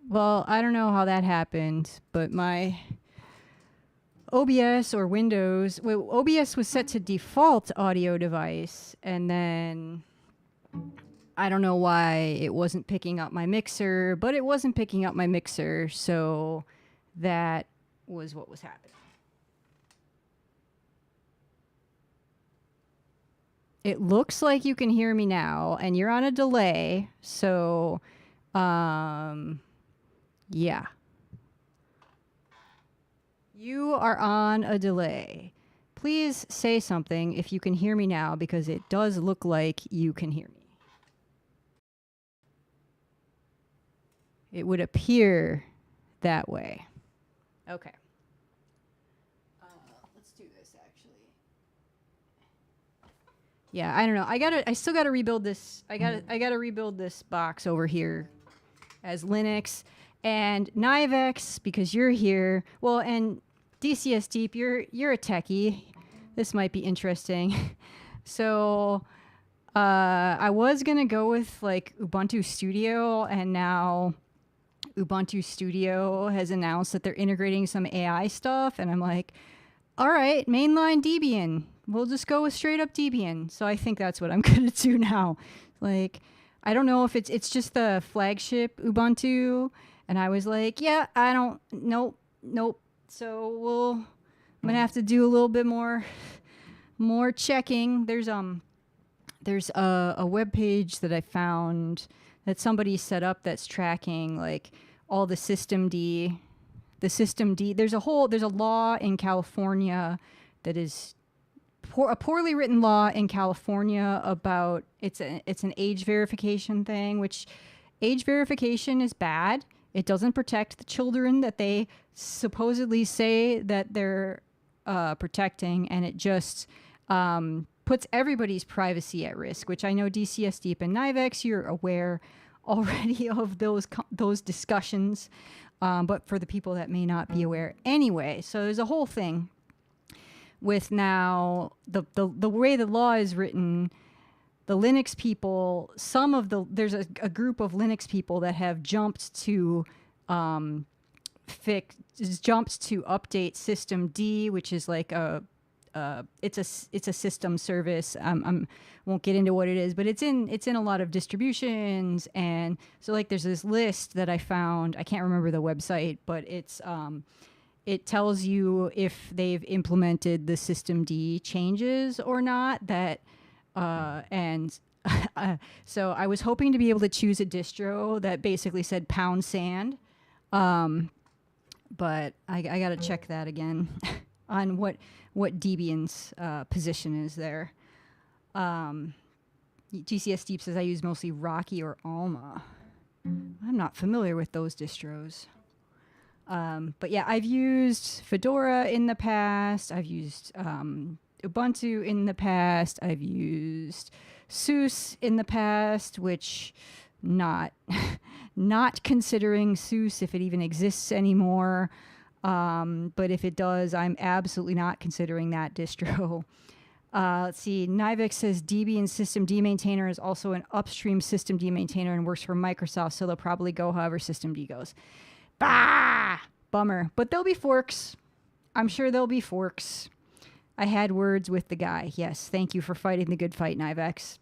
Well, I don't know how that happened, but my OBS or Windows, well, OBS was set to default audio device, and then I don't know why it wasn't picking up my mixer, but it wasn't picking up my mixer, so that was what was happening. It looks like you can hear me now, and you're on a delay, so yeah. You are on a delay. Please say something if you can hear me now, because it does look like you can hear me. It would appear that way. Okay. Let's do this actually. Yeah, I don't know. I still gotta rebuild this. I gotta rebuild this box over here as Linux and Nivex, because you're here. Well, and DCS Deep, you're a techie. This might be interesting. So I was gonna go with like Ubuntu Studio, and now Ubuntu Studio has announced that they're integrating some AI stuff, and I'm like, all right, mainline Debian. We'll just go with straight up Debian. So I think that's what I'm gonna do now. Like, I don't know if it's just the flagship Ubuntu, and I was like, yeah, nope. So I'm gonna have to do a little bit more checking. There's a web page that I found that somebody set up that's tracking like all the systemd. There's a law in California that is a poorly written law in California about it's an age verification thing, which age verification is bad. It doesn't protect the children that they supposedly say that they're protecting, and it just puts everybody's privacy at risk, which I know DCS Deep and Nivex, you're aware already of those discussions, but for the people that may not be aware anyway. So there's a whole thing with now the way the law is written. The Linux people, there's a group of Linux people that have jumped to update systemd, which is like it's a system service. Won't get into what it is, but it's in a lot of distributions, and so like there's this list that I found. I can't remember the website, but it tells you if they've implemented the systemd changes or not. So I was hoping to be able to choose a distro that basically said £, but I got to check that again on what Debian's position is there. GCS Deep says I use mostly Rocky or Alma. I'm not familiar with those distros. But yeah, I've used Fedora in the past. I've used Ubuntu in the past. I've used SUSE in the past, which not considering SUSE if it even exists anymore. But if it does, I'm absolutely not considering that distro. Let's see. Nivex says Debian systemd maintainer is also an upstream systemd maintainer and works for Microsoft, so they'll probably go however systemd goes. Bah! Bummer. But there'll be forks. I'm sure there'll be forks. I had words with the guy. Yes, thank you for fighting the good fight, Nivex.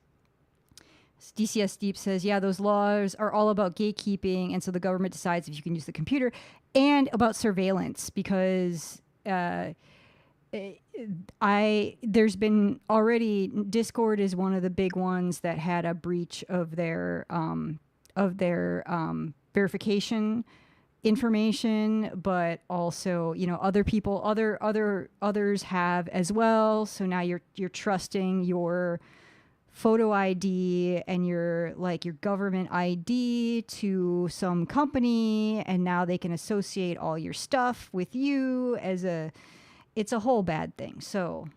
DCS Deep says, yeah, those laws are all about gatekeeping, and so the government decides if you can use the computer, and about surveillance, because there's been already, Discord is one of the big ones that had a breach of their verification information, but also, other people, others have as well. So now you're trusting your photo ID and your government ID to some company, and now they can associate all your stuff with you it's a whole bad thing. So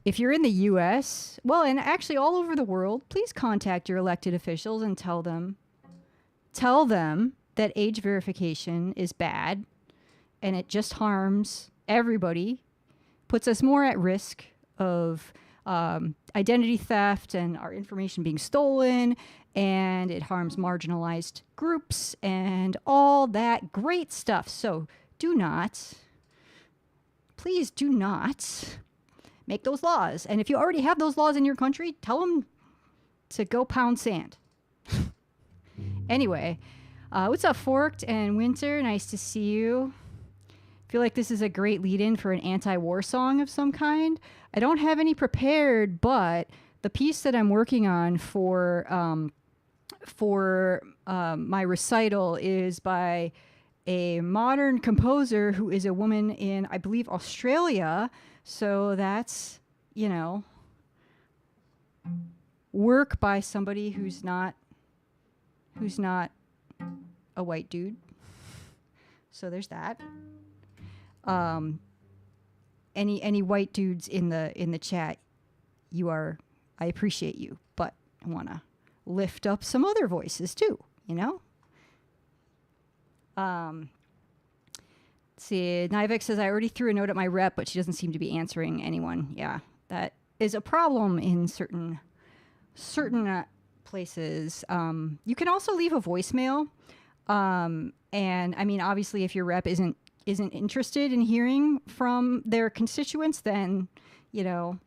if you're in the US, well, and actually all over the world, please contact your elected officials and tell them that age verification is bad and it just harms everybody, puts us more at risk of identity theft and our information being stolen, and it harms marginalized groups and all that great stuff. So please do not make those laws. And if you already have those laws in your country, tell them to go pound sand. Anyway, what's up, Forked and Winter? Nice to see you. I feel like this is a great lead-in for an anti-war song of some kind. I don't have any prepared, but the piece that I'm working on for my recital is by a modern composer who is a woman in, I believe, Australia. So that's, you know, work by somebody who's not a white dude. So there's that. Any white dudes in the chat, I appreciate you, but I want to lift up some other voices too, you know? Let's see, Nivek says, I already threw a note at my rep, but she doesn't seem to be answering anyone. Yeah, that is a problem in certain places. You can also leave a voicemail. And I mean, obviously, if your rep isn't interested in hearing from their constituents, then, you know,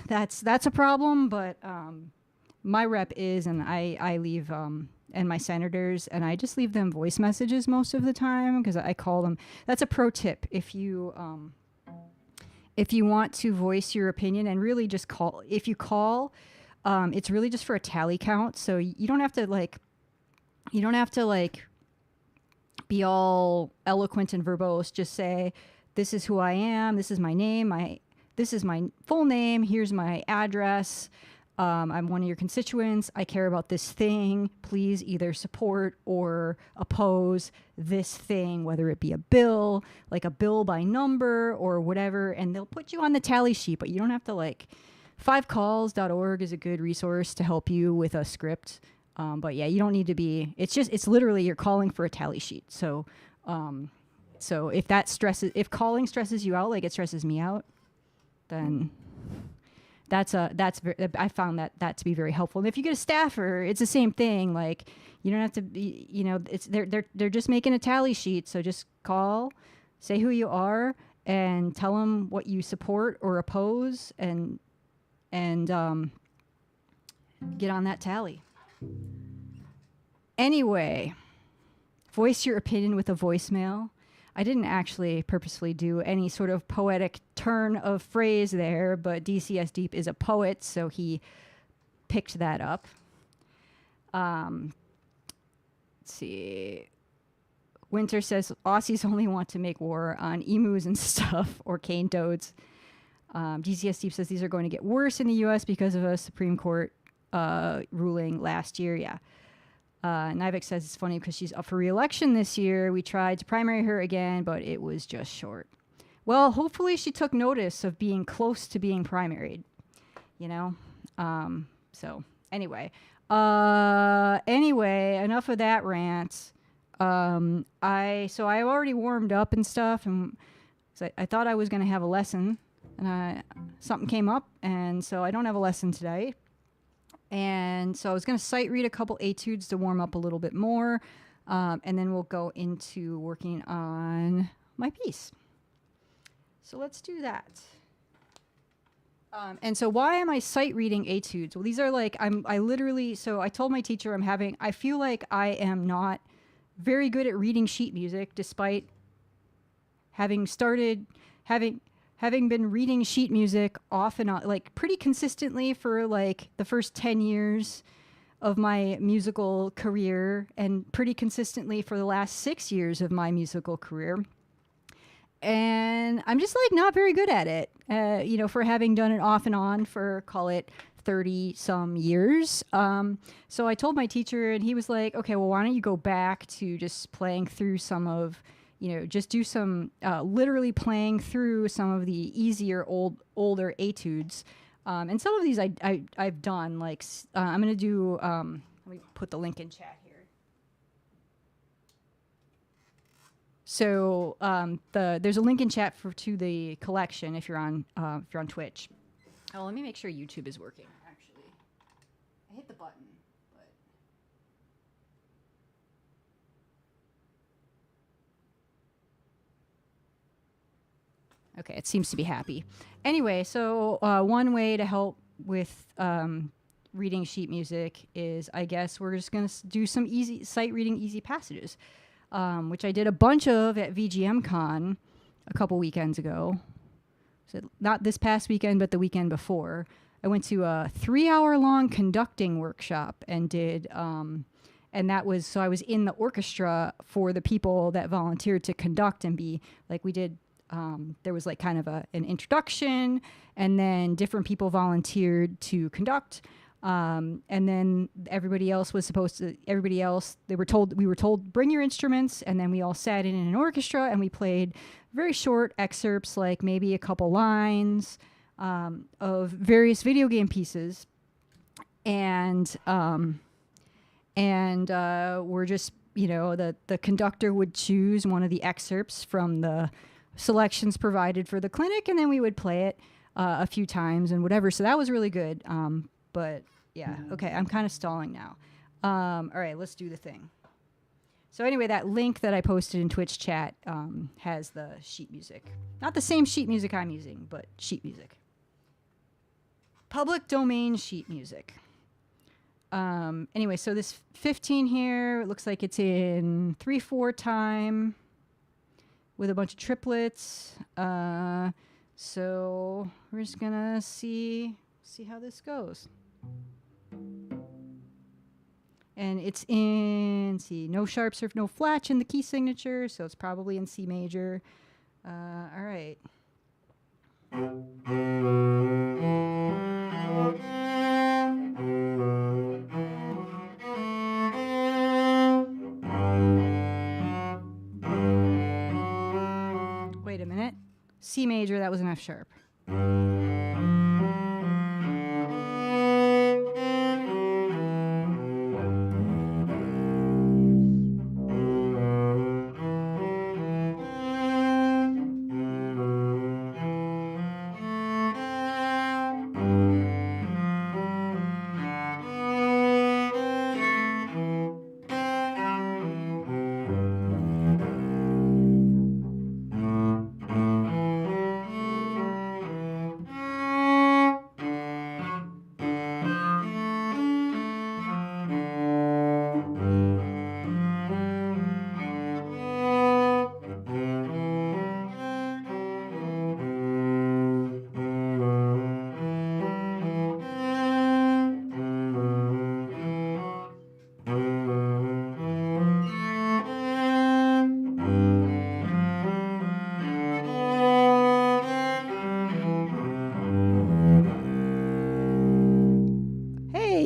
that's a problem. But my rep is, and I leave, and my senators, and I just leave them voice messages most of the time because I call them. That's a pro tip. If you want to voice your opinion and really just call, if you call, it's really just for a tally count. So you don't have to be all eloquent and verbose. Just say, this is who I am. This is my name. This is my full name. Here's my address. I'm one of your constituents. I care about this thing. Please either support or oppose this thing, whether it be a bill, like a bill by number or whatever. And they'll put you on the tally sheet, but you don't have to 5calls.org is a good resource to help you with a script. But yeah, you don't need to be, it's literally you're calling for a tally sheet. So if calling stresses you out, like it stresses me out, then I found that to be very helpful. And if you get a staffer, it's the same thing. Like you don't have to be, you know, they're just making a tally sheet. So just call, say who you are, and tell them what you support or oppose, and get on that tally. Anyway, voice your opinion with a voicemail. I didn't actually purposefully do any sort of poetic turn of phrase there, but DCS Deep is a poet, so he picked that up. Let's see. Winter says, Aussies only want to make war on emus and stuff, or cane toads. DCS Deep says these are going to get worse in the U.S. because of a Supreme Court ruling last year. Yeah. Nivek says it's funny because she's up for re-election this year. We tried to primary her again, but it was just short. Well, hopefully she took notice of being close to being primaried, you know? So anyway, enough of that rant. I already warmed up and stuff, and so I thought I was going to have a lesson, and something came up, and so I don't have a lesson today. And so I was going to sight read a couple etudes to warm up a little bit more, and then we'll go into working on my piece. So let's do that. And so why am I sight reading etudes? Well, these are so I told my teacher I feel like I am not very good at reading sheet music, despite having been reading sheet music off and on, like pretty consistently for like the first 10 years of my musical career, and pretty consistently for the last 6 years of my musical career. And I'm just like not very good at it, for having done it off and on for, call it 30 some years. So I told my teacher, and he was like, okay, well, why don't you go back to just playing through some of, just do some literally playing through some of the easier older etudes. And some of these I've done, like I'm going to do, let me put the link in chat here. So there's a link in chat to the collection if you're on Twitch. Oh, let me make sure YouTube is working, actually. I hit the button, but... Okay, it seems to be happy. Anyway, so one way to help with reading sheet music is, I guess, we're just going to do some easy sight reading easy passages, which I did a bunch of at VGMCon a couple weekends ago. So not this past weekend, but the weekend before. I went to a 3-hour-long conducting workshop and did, and that was, so I was in the orchestra for the people that volunteered to conduct and be, like we did, there was like kind of an introduction, and then different people volunteered to conduct. And then everybody else was supposed to, we were told, bring your instruments. And then we all sat in an orchestra and we played very short excerpts, like maybe a couple lines, of various video game pieces. And we're just, the conductor would choose one of the excerpts from the selections provided for the clinic, and then we would play it a few times and whatever. So that was really good. But yeah, okay, I'm kind of stalling now. All right, let's do the thing. So anyway, that link that I posted in Twitch chat has the sheet music. Not the same sheet music I'm using, but sheet music. Public domain sheet music. Anyway, so this 15 here, it looks like it's in 3/4 time with a bunch of triplets. So we're just gonna see how this goes. And it's in, no sharps or no flats in the key signature, so it's probably in C major. All right. Wait a minute. C major, that was an F sharp.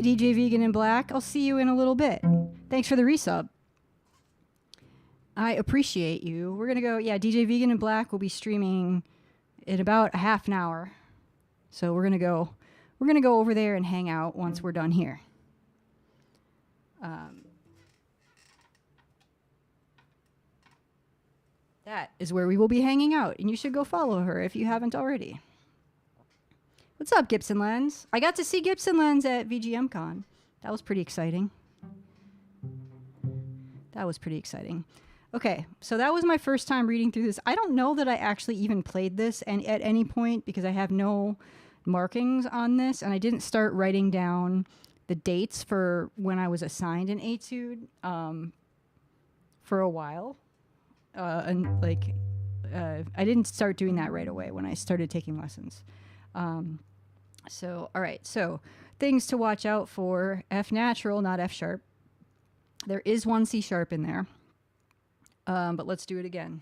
DJ Vegan in Black. I'll see you in a little bit. Thanks for the resub. I appreciate you. We're going to go, DJ Vegan in Black will be streaming in about a half an hour. So we're going to go over there and hang out once we're done here. That is where we will be hanging out, and you should go follow her if you haven't already. What's up, Gibson Lens? I got to see Gibson Lens at VGMCon. That was pretty exciting. Okay, so that was my first time reading through this. I don't know that I actually even played this and at any point because I have no markings on this, and I didn't start writing down the dates for when I was assigned an etude for a while. I didn't start doing that right away when I started taking lessons. So, all right. So things to watch out for: F natural, not F sharp. There is one C sharp in there. But let's do it again.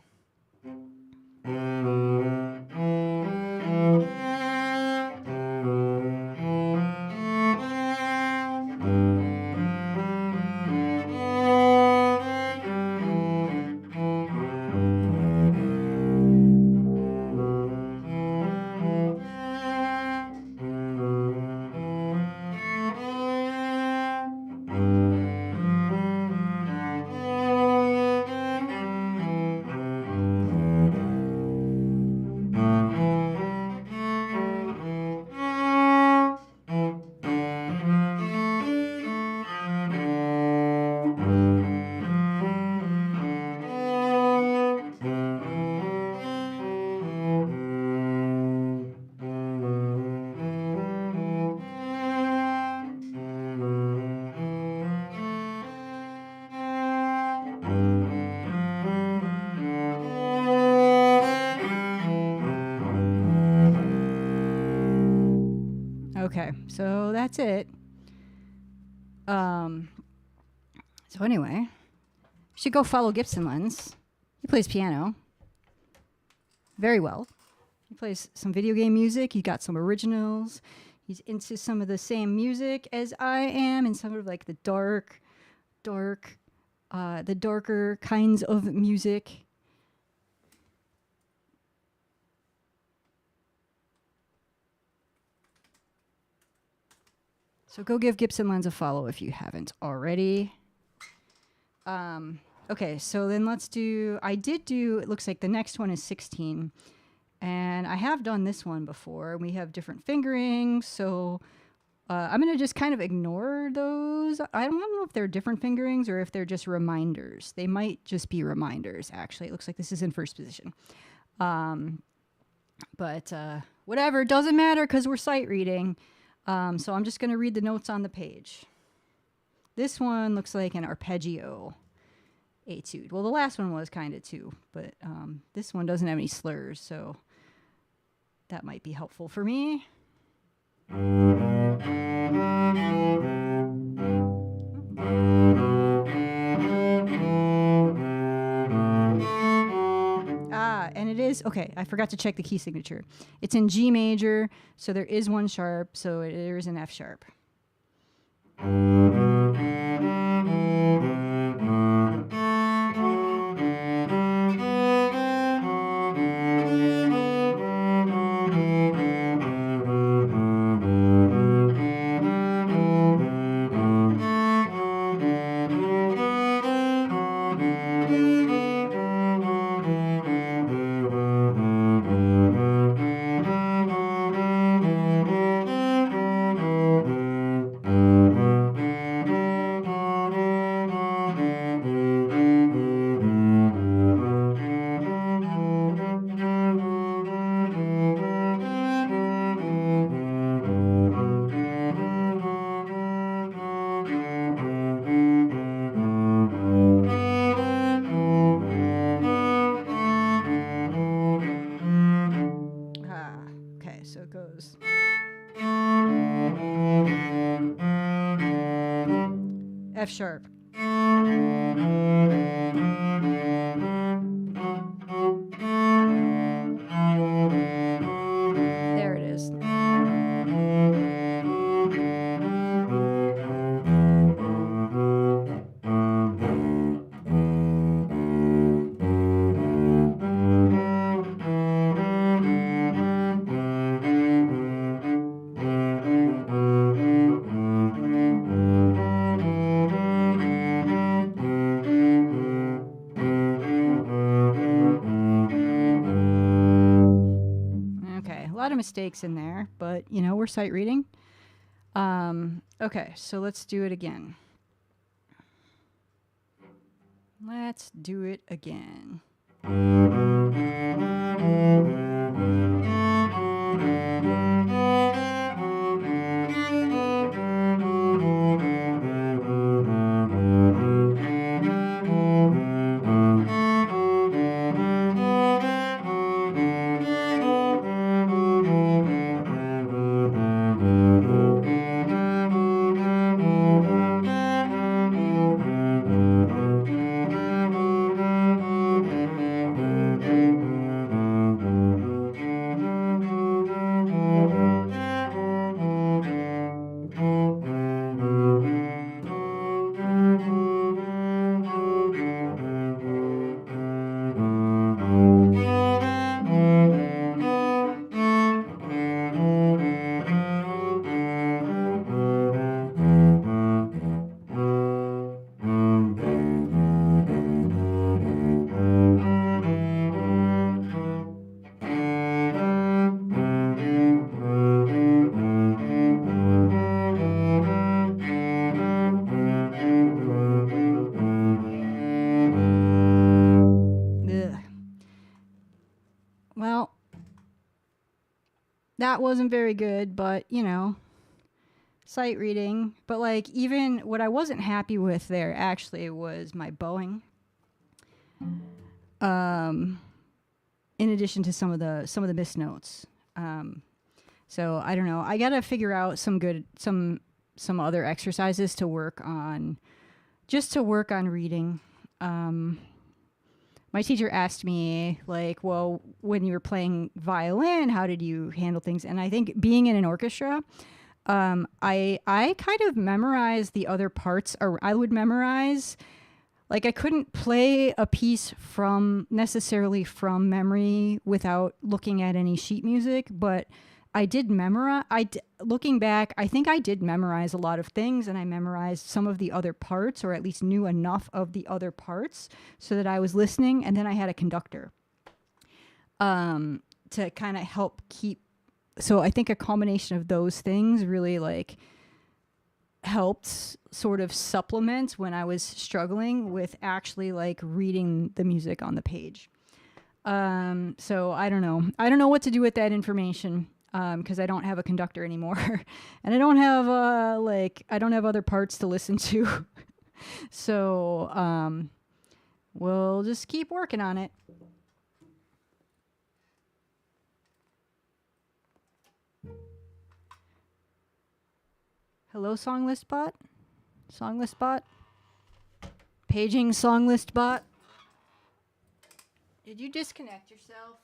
Okay, so that's it. So anyway, you should go follow Gibson Lens. He plays piano very well. He plays some video game music. He got some originals. He's into some of the same music as I am, and some of like the darker kinds of music. So go give Gibson Lens a follow if you haven't already. Okay, so then let's do, it looks like the next one is 16. And I have done this one before. We have different fingerings, so I'm going to just kind of ignore those. I don't know if they're different fingerings or if they're just reminders. They might just be reminders, actually. It looks like this is in first position. But whatever, doesn't matter because we're sight reading. So I'm just going to read the notes on the page. This one looks like an arpeggio etude. Well, the last one was kind of too, but this one doesn't have any slurs, so that might be helpful for me. And it is, okay, I forgot to check the key signature. It's in G major, so there is one sharp, so there is an F sharp. So it goes F sharp. There it is. Mistakes in there, but you know, we're sight reading. Okay, so let's do it again. Let's do it again. That wasn't very good, but, you know, sight reading. But, like, even what I wasn't happy with there actually was my bowing. In addition to some of the missed notes. So I don't know. I gotta figure out some other exercises to work on, just to work on reading. My teacher asked me, like, well, when you were playing violin, how did you handle things? And I think being in an orchestra, I kind of memorized the other parts, or I would memorize. Like, I couldn't play a piece necessarily from memory without looking at any sheet music, but I did memorize. Looking back, I think I did memorize a lot of things, and I memorized some of the other parts, or at least knew enough of the other parts so that I was listening. And then I had a conductor to kind of help keep. So I think a combination of those things really like helped sort of supplement when I was struggling with actually like reading the music on the page. So I don't know. I don't know what to do with that information. Because I don't have a conductor anymore, and I don't have I don't have other parts to listen to. So we'll just keep working on it. Hello, song list bot. Song list bot. Paging song list bot. Did you disconnect yourself?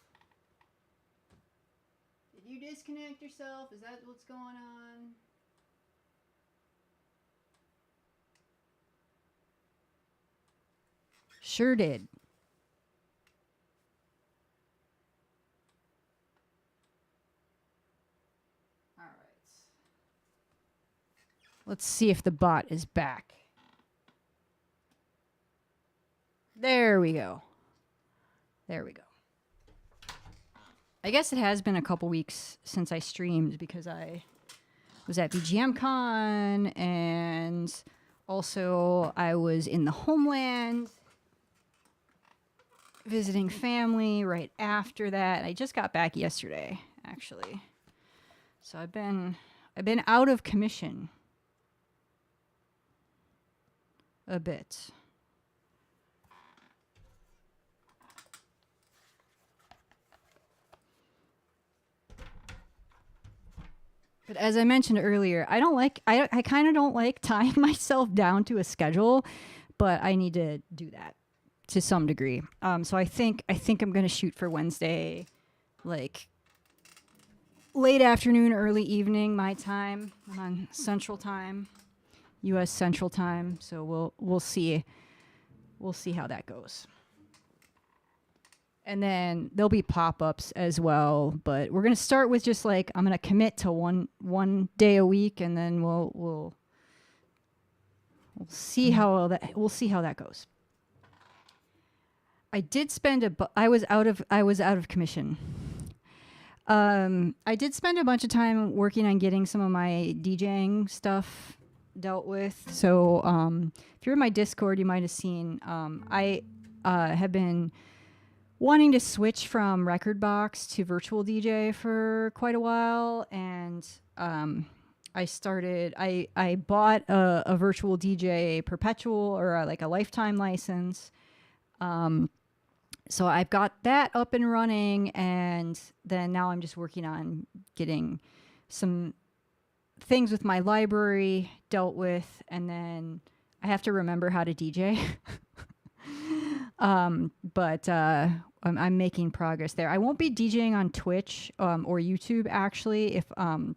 Did you disconnect yourself? Is that what's going on? Sure did. All right. Let's see if the bot is back. There we go. There we go. I guess it has been a couple weeks since I streamed because I was at BGMCon, and also I was in the homeland visiting family right after that. I just got back yesterday, actually. So I've been out of commission a bit. But as I mentioned earlier, I kind of don't like tying myself down to a schedule, but I need to do that to some degree. So I think I'm going to shoot for Wednesday, like late afternoon, early evening, my time. I'm on Central Time, U.S. Central Time. So we'll see how that goes. And then there'll be pop-ups as well, but we're gonna start with just like I'm gonna commit to one day a week, and then we'll see how that goes. I did spend I was out of commission. I did spend a bunch of time working on getting some of my DJing stuff dealt with. So if you're in my Discord, you might have seen I have been wanting to switch from record box to virtual DJ for quite a while, and I bought a virtual DJ perpetual, or like a lifetime license. So I've got that up and running, and then now I'm just working on getting some things with my library dealt with, and then I have to remember how to DJ. But I'm making progress there. I won't be DJing on Twitch or YouTube, actually. If I'm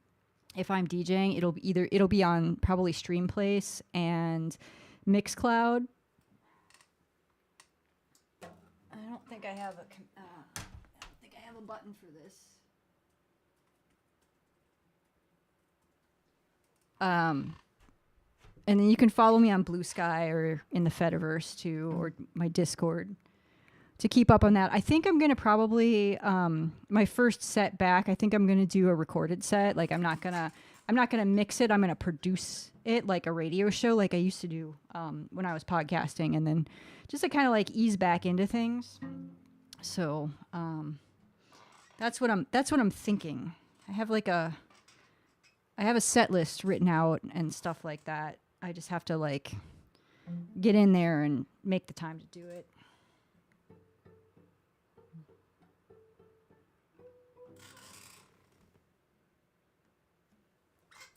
DJing, it'll be on probably Streamplace and Mixcloud. I don't think I have a button for this. And then you can follow me on Blue Sky or in the Fediverse too, or my Discord to keep up on that. I think I'm going to probably, my first set back, I think I'm going to do a recorded set. Like I'm not going to mix it. I'm going to produce it like a radio show, like I used to do when I was podcasting, and then just to kind of like ease back into things. So that's what I'm thinking. I have a set list written out and stuff like that. I just have to like get in there and make the time to do it.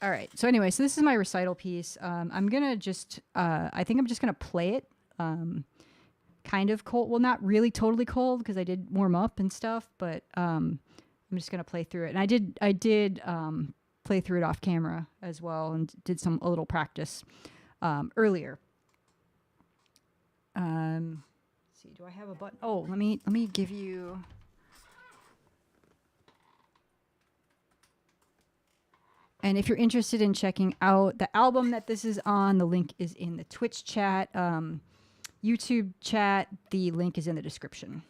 All right. So anyway, so this is my recital piece. I'm gonna just, I think I'm just gonna play it, kind of cold. Well, not really totally cold because I did warm up and stuff, but I'm just gonna play through it. And I did play through it off camera as well, and did a little practice earlier. Let's see, do I have a button? Oh, let me give you. And if you're interested in checking out the album that this is on, the link is in the Twitch chat, YouTube chat. The link is in the description.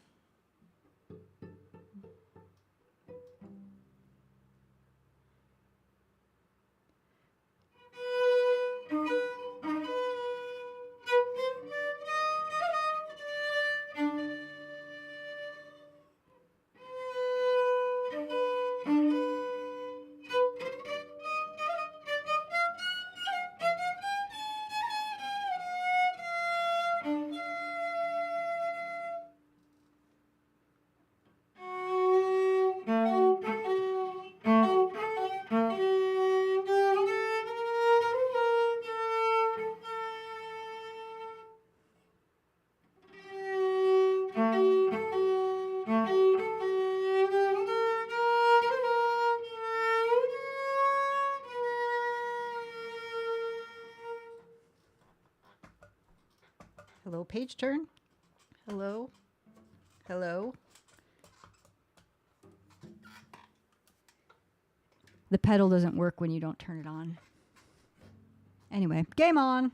Hello, page turn. Hello. Hello. The pedal doesn't work when you don't turn it on. Anyway, game on.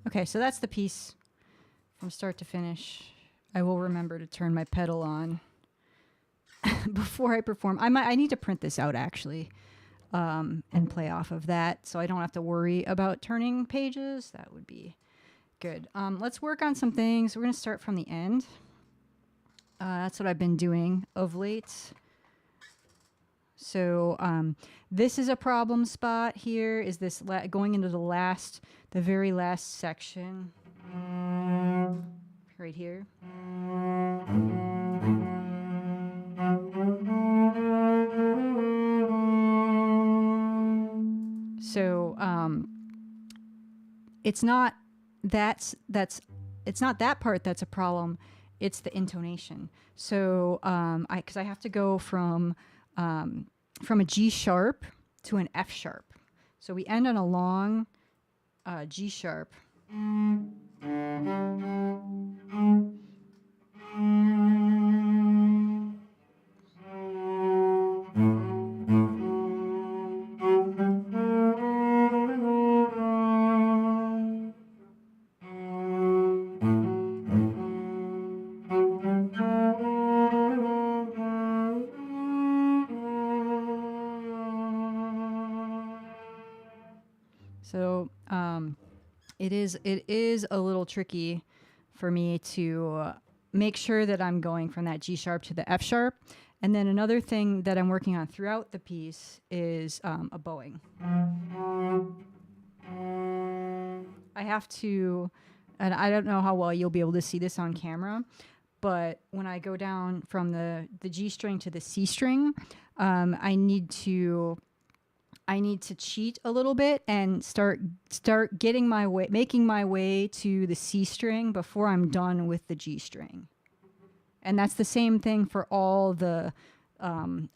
Okay, so that's the piece from start to finish. I will remember to turn my pedal on before I perform. I need to print this out actually, and play off of that, so I don't have to worry about turning pages. That would be good. Let's work on some things. We're going to start from the end. That's what I've been doing of late. So this is a problem spot here. Is this going into the very last section right here. So it's not it's not that part that's a problem. It's the intonation. So because I have to go from a G sharp to an F sharp. So we end on a long G sharp. So it is a little tricky for me to make sure that I'm going from that G sharp to the F sharp. And then another thing that I'm working on throughout the piece is a bowing. I have to, and I don't know how well you'll be able to see this on camera, but when I go down from the G string to the C string, I need to cheat a little bit and start getting my way, making my way to the C string before I'm done with the G string. And that's the same thing for all the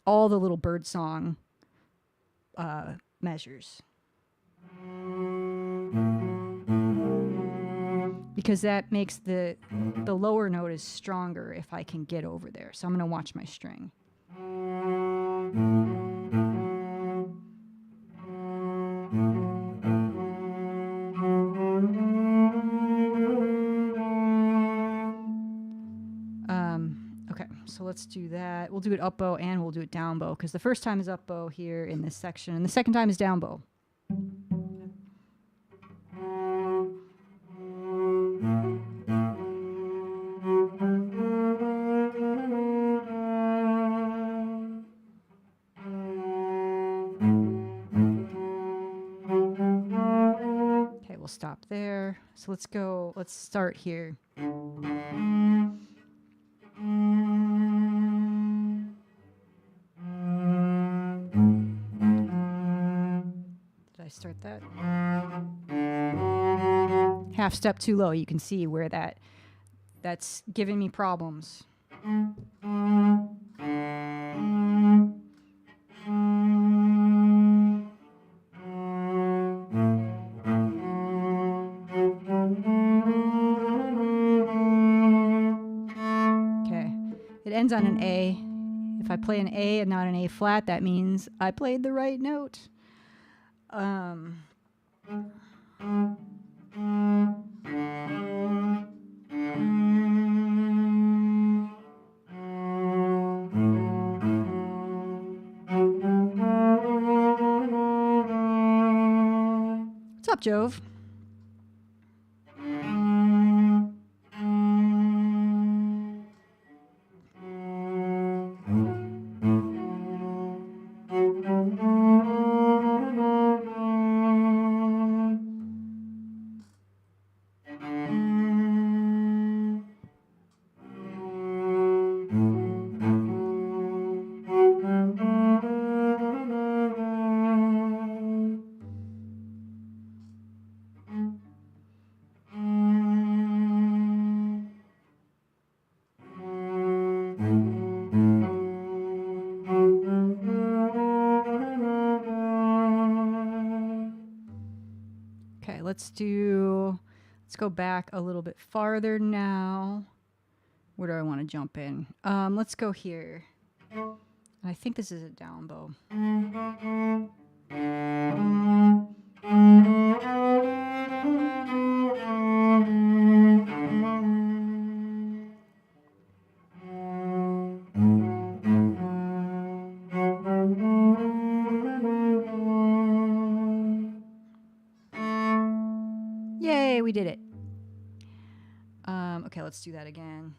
little birdsong measures. Because that makes the lower note is stronger if I can get over there. So I'm going to watch my string. Okay, so let's do that. We'll do it up bow and we'll do it down bow, because the first time is up bow here in this section, and the second time is down bow. Okay, we'll stop there. So let's start here. Did I start that? Half step too low. You can see where that's giving me problems. Okay, it ends on an A. If I play an A and not an A flat, that means I played the right note. What's up, Jove? Okay, let's go back a little bit farther now. Where do I want to jump in? Let's go here. I think this is a down bow. Yay, we did it. Okay, let's do that again.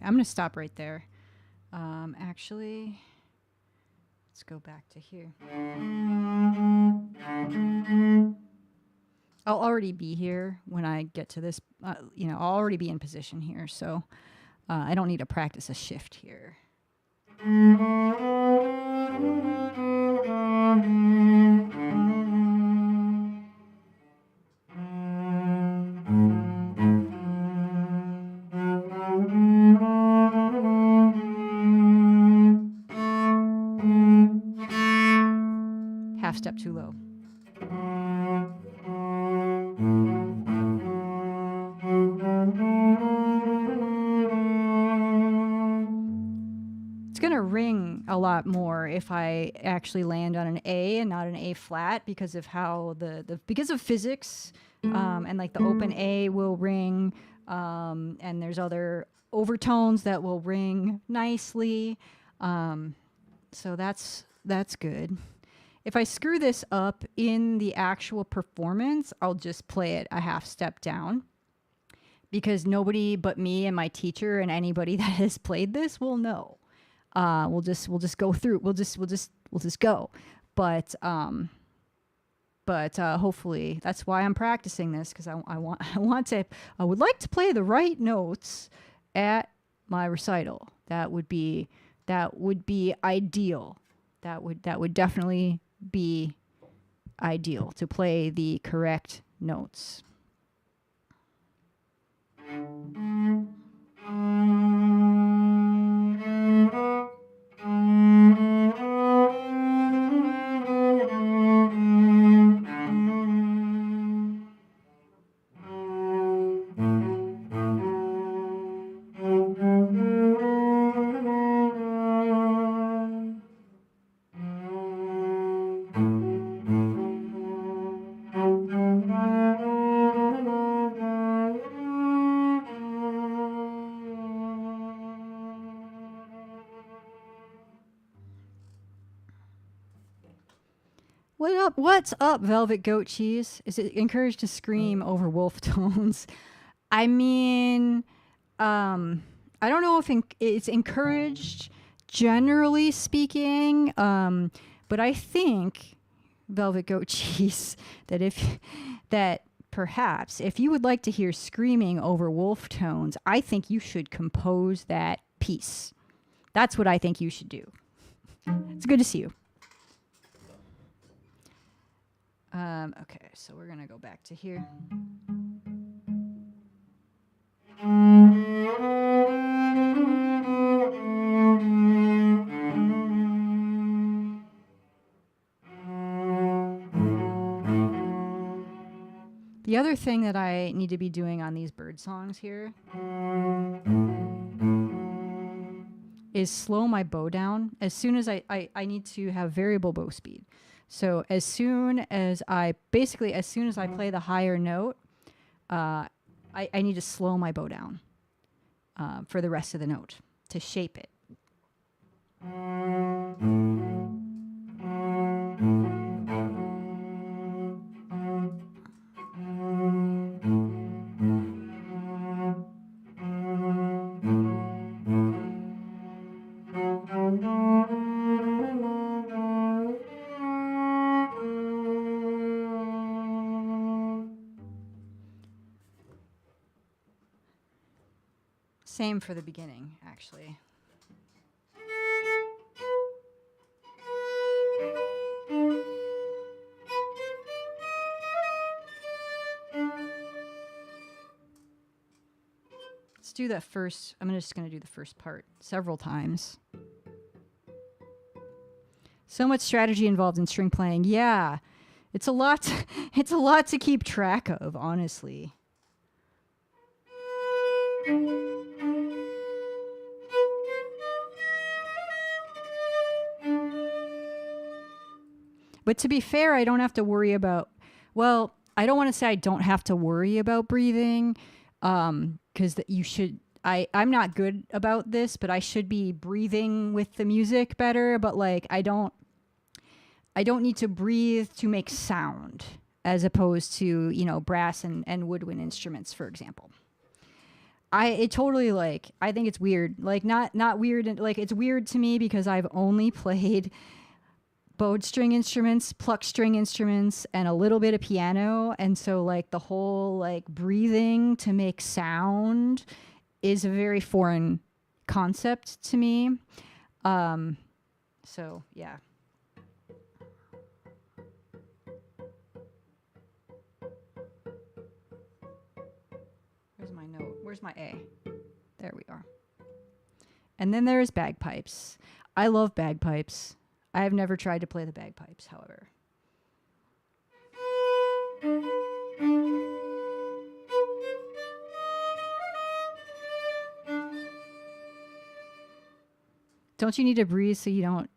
I'm going to stop right there. Actually, let's go back to here. I'll already be here when I get to this. I'll already be in position here, so I don't need to practice a shift here. Half step too low. It's going to ring a lot more if I actually land on an A and not an A flat, because of how because of physics. and like the open A will ring, and there's other overtones that will ring nicely. So that's good. If I screw this up in the actual performance, I'll just play it a half step down, because nobody but me and my teacher and anybody that has played this will know. We'll just go through. We'll just go. But hopefully that's why I'm practicing this, because I would like to play the right notes at my recital. That would be ideal. That would definitely be ideal, to play the correct notes. What's up, Velvet Goat Cheese? Is it encouraged to scream over wolf tones? I mean, I don't know if it's encouraged, generally speaking, but I think, Velvet Goat Cheese, that perhaps if you would like to hear screaming over wolf tones, I think you should compose that piece. That's what I think you should do. It's good to see you. Okay, so we're gonna go back to here. The other thing that I need to be doing on these bird songs here is slow my bow down. As soon as I need to have variable bow speed. So as soon as I play the higher note, I need to slow my bow down for the rest of the note to shape it. Same for the beginning, actually. Let's do that first. I'm just going to do the first part several times. So much strategy involved in string playing. Yeah, it's a lot. It's a lot to keep track of, honestly. But to be fair, I don't have to worry about, well, I don't want to say I don't have to worry about breathing, because you should, I'm not good about this, but I should be breathing with the music better, but like, I don't need to breathe to make sound, as opposed to, brass and woodwind instruments, for example. I think it's weird, like not weird, like it's weird to me because I've only played bowed string instruments, plucked string instruments, and a little bit of piano. And so like the whole like breathing to make sound is a very foreign concept to me. So yeah. Where's my note? Where's my A? There we are. And then there's bagpipes. I love bagpipes. I have never tried to play the bagpipes, however. Don't you need to breathe so you don't,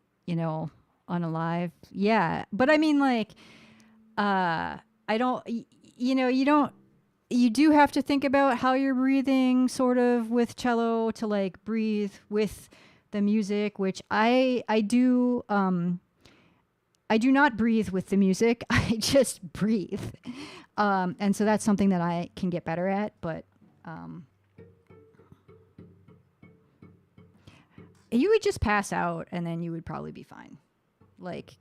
unalive? Yeah. But I mean, like, I don't, you know, you do have to think about how you're breathing sort of with cello to like breathe with the music, which I do. I do not breathe with the music. I just breathe. And so that's something that I can get better at, but you would just pass out and then you would probably be fine. Like,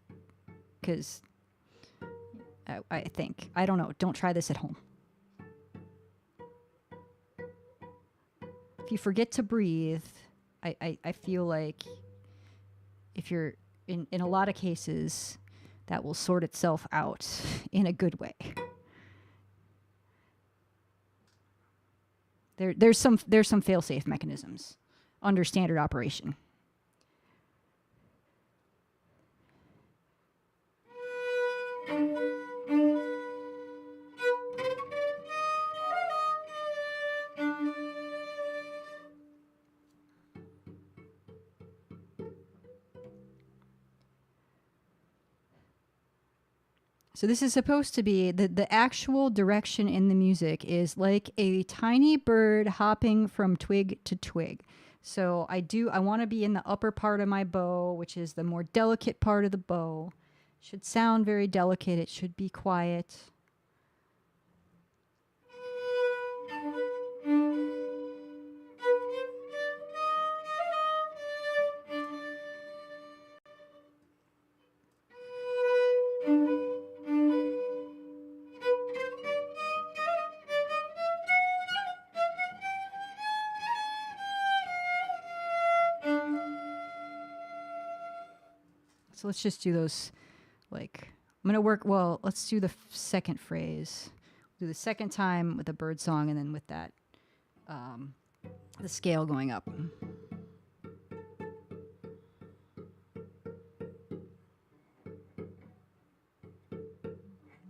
because I think, I don't know, don't try this at home. If you forget to breathe, I feel like if you're in a lot of cases, that will sort itself out in a good way. There's some fail-safe mechanisms under standard operation. So this is supposed to be, the actual direction in the music is like a tiny bird hopping from twig to twig. So I want to be in the upper part of my bow, which is the more delicate part of the bow. Should sound very delicate. It should be quiet. So let's just do those, like, I'm going to work, well, let's do the second phrase. Do the second time with a bird song and then with that, the scale going up.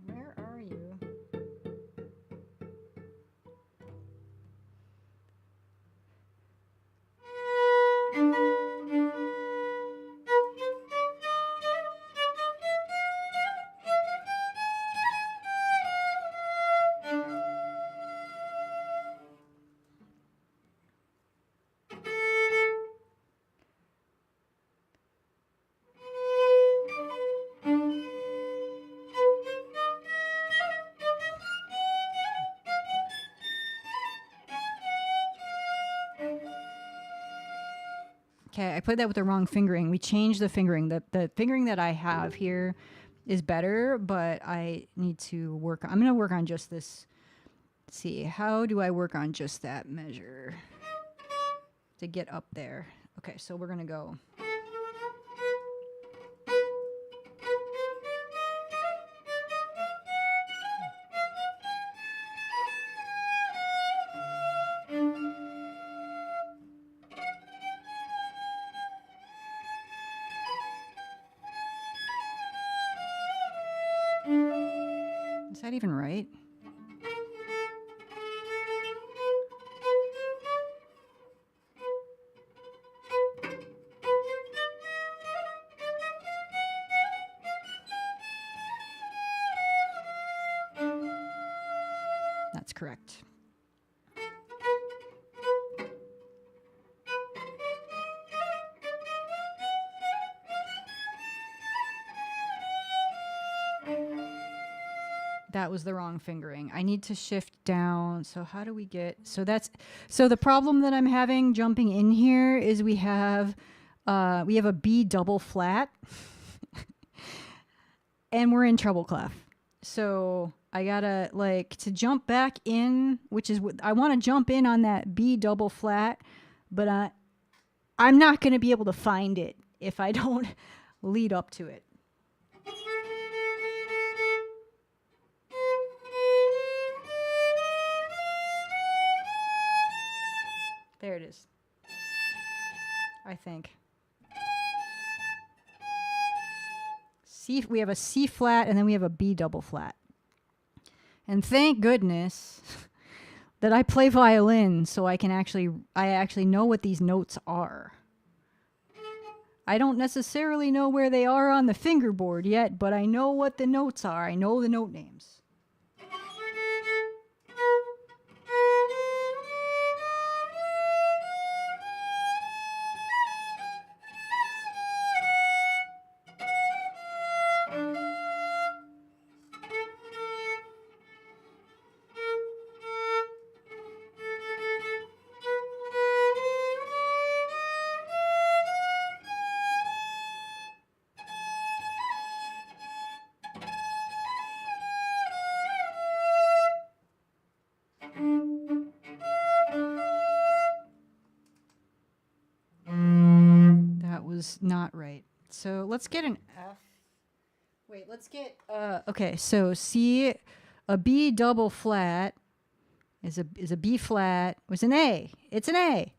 Where are you? Okay, I played that with the wrong fingering. We changed the fingering. The fingering that I have here is better, but I need to work. I'm going to work on just this. Let's see, how do I work on just that measure to get up there? Okay, so we're going to go. Is that even right? That's correct. That was the wrong fingering. I need to shift down. So how do we get, so the problem that I'm having jumping in here is we have a B double flat and we're in treble clef. So I gotta to jump back in, which is I want to jump in on that B double flat, but I'm not going to be able to find it if I don't lead up to it. There it is. I think. We have a C flat and then we have a B double flat. And thank goodness that I play violin so I actually know what these notes are. I don't necessarily know where they are on the fingerboard yet, but I know what the notes are. I know the note names. was not right. So let's get an F. Wait, let's get, okay, so C, a B double flat is a B flat, was an A. It's an A.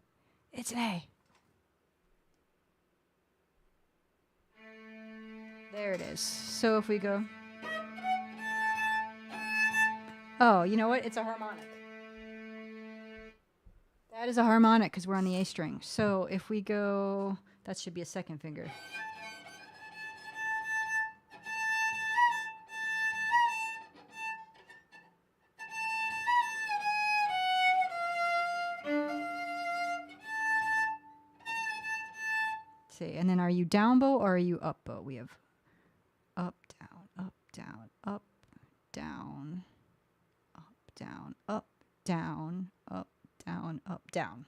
It's an A. There it is. So if we go, oh, you know what? It's a harmonic. That is a harmonic because we're on the A string. So if we go, that should be a second finger. See, and then are you down bow or are you up bow? We have up, down, up, down, up, down, up, down, up, down, up, down, up, down.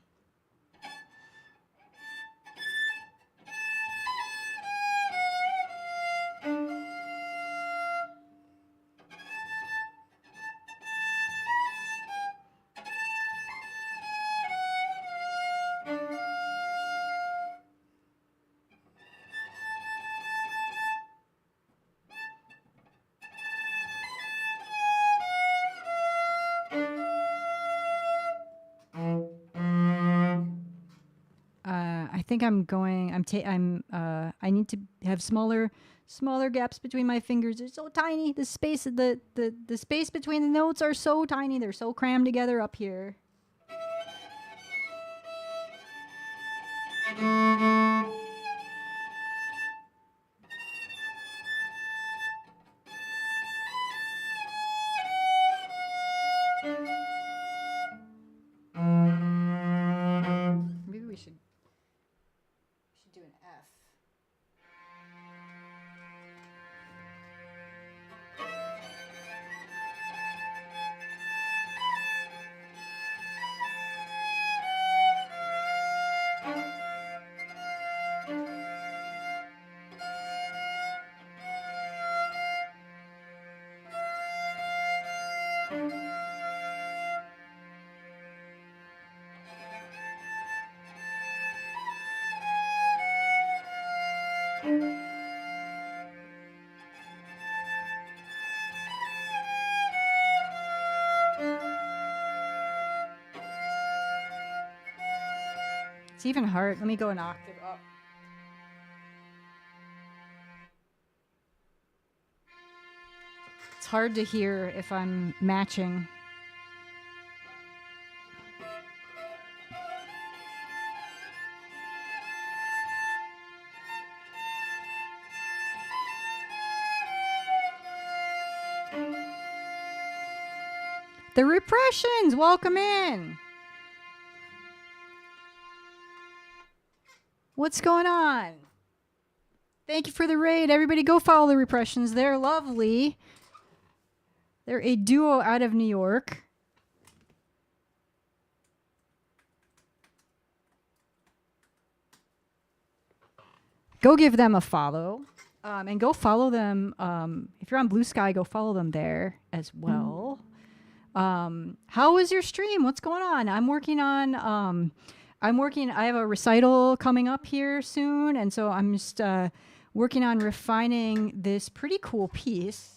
I think I'm going. I need to have smaller gaps between my fingers. They're so tiny. The space the space between the notes are so tiny. They're so crammed together up here. Maybe we should do an F. It's even hard. Let me go an octave up. It's hard to hear if I'm matching. The repressions, welcome in. What's going on? Thank you for the raid. Everybody go follow the repressions. They're lovely. They're a duo out of New York. Go give them a follow. And go follow them. If you're on Blue Sky, go follow them there as well. How was your stream? What's going on? I have a recital coming up here soon, and so I'm just working on refining this pretty cool piece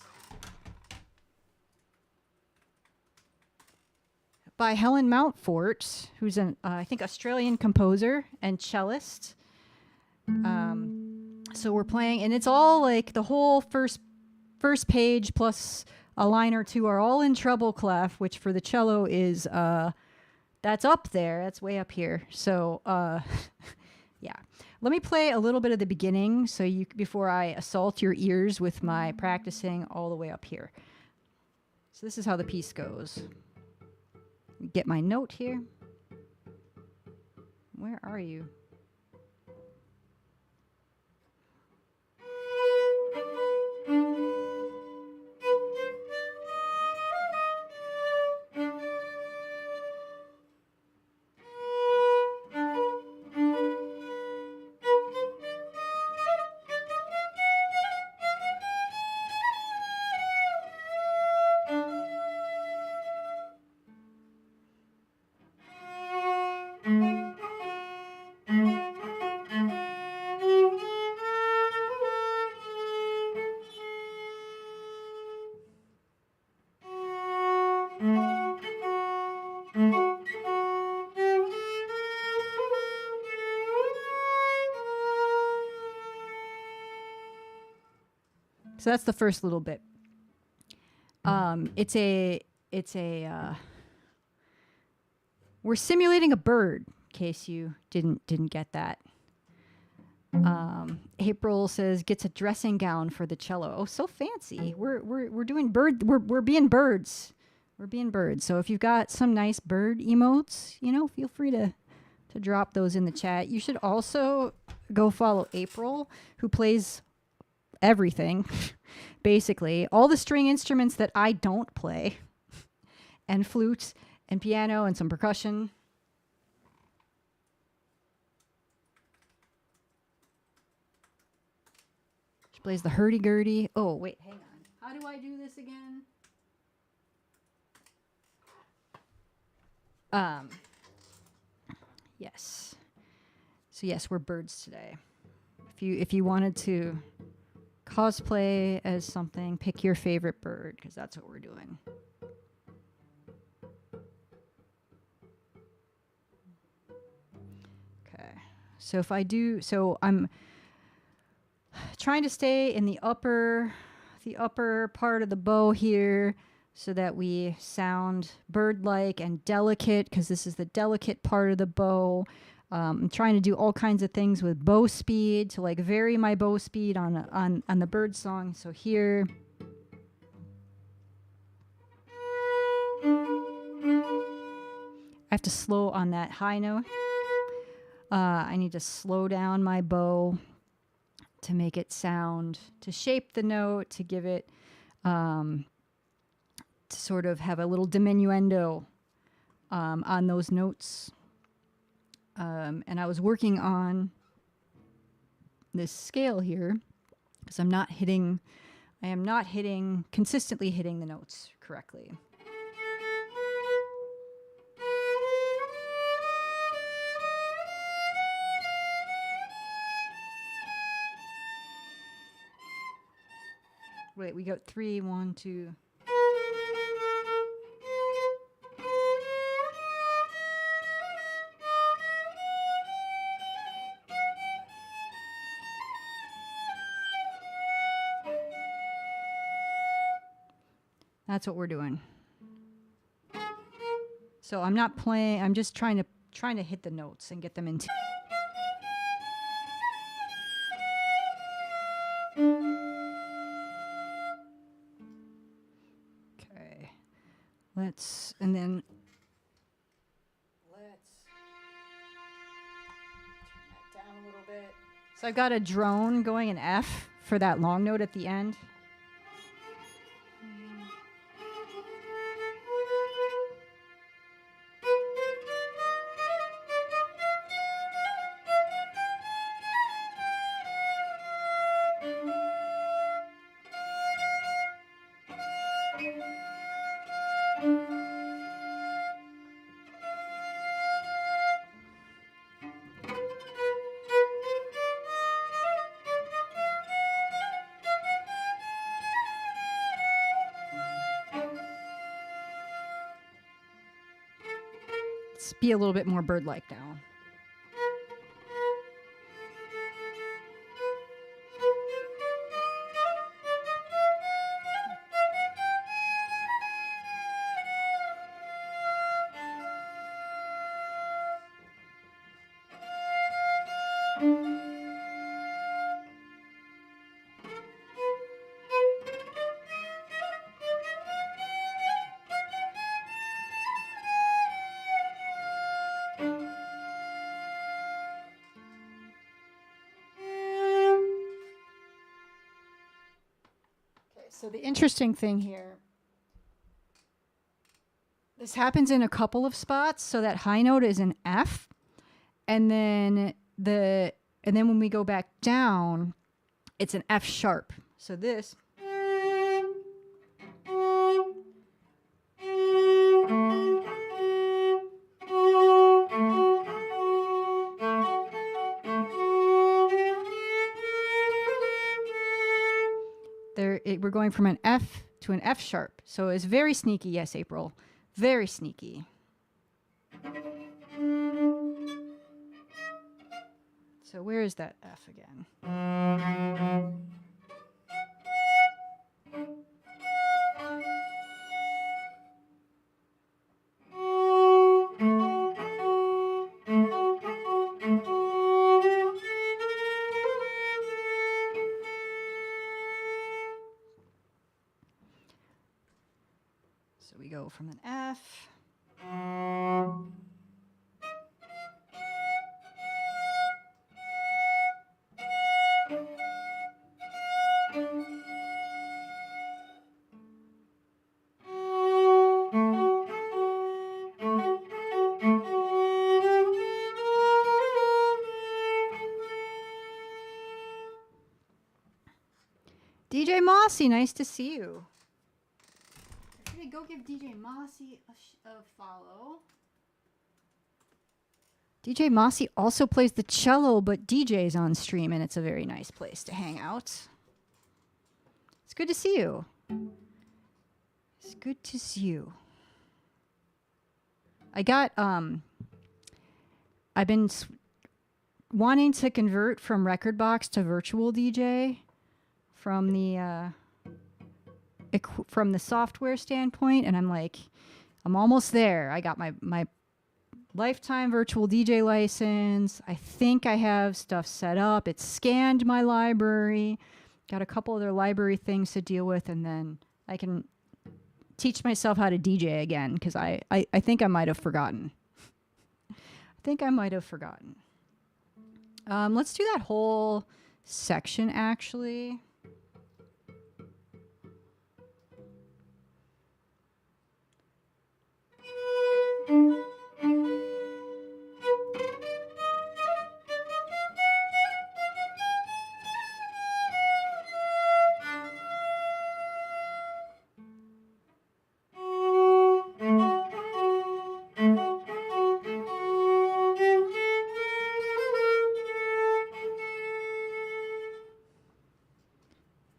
by Helen Mountfort, who's an I think Australian composer and cellist. So we're playing, and it's all like the whole first page plus a line or two are all in treble clef, which for the cello is that's up there. That's way up here. So yeah. Let me play a little bit of the beginning so you before I assault your ears with my practicing all the way up here. So this is how the piece goes. Get my note here. Where are you? So that's the first little bit. It's a we're simulating a bird, in case you didn't get that. April says gets a dressing gown for the cello. Oh, so fancy. We're doing bird. We're being birds. We're being birds. So if you've got some nice bird emotes, you know, feel free to drop those in the chat. You should also go follow April, who plays everything, basically all the string instruments that I don't play, and flute and piano and some percussion. She plays the hurdy-gurdy. Oh, wait, hang on. How do I do this again? Yes. So yes, we're birds today. If you wanted to cosplay as something, pick your favorite bird, because that's what we're doing. Okay. So if I do, so I'm trying to stay in the upper part of the bow here, so that we sound bird-like and delicate, because this is the delicate part of the bow. I'm trying to do all kinds of things with bow speed to like vary my bow speed on the bird song. So here, I have to slow on that high note. I need to slow down my bow to make it sound, to shape the note, to give it, to sort of have a little diminuendo on those notes. And I was working on this scale here because I am not consistently hitting the notes correctly. Wait, we got 3, 1, 2. That's what we're doing. So I'm not playing, I'm just trying to hit the notes and get them into. Okay. Let's turn that down a little bit. So I've got a drone going in F for that long note at the end. Let's be a little bit more bird-like now. So the interesting thing here, this happens in a couple of spots. So that high note is an F, and then when we go back down, it's an F sharp. So this. We're going from an F to an F sharp. So it's very sneaky. Yes, April. Very sneaky. So where is that F again? So we go from an F. DJ Mossy, nice to see you. I'm gonna go give DJ Mossy a follow. DJ Mossy also plays the cello, but DJs on stream, and it's a very nice place to hang out. It's good to see you. It's good to see you. I got, I've been wanting to convert from Rekordbox to virtual DJ from the software standpoint, and I'm like, I'm almost there. I got my lifetime virtual DJ license. I think I have stuff set up. It's scanned my library. Got a couple other library things to deal with, and then I can teach myself how to DJ again, because I think I might have forgotten. Let's do that whole section, actually.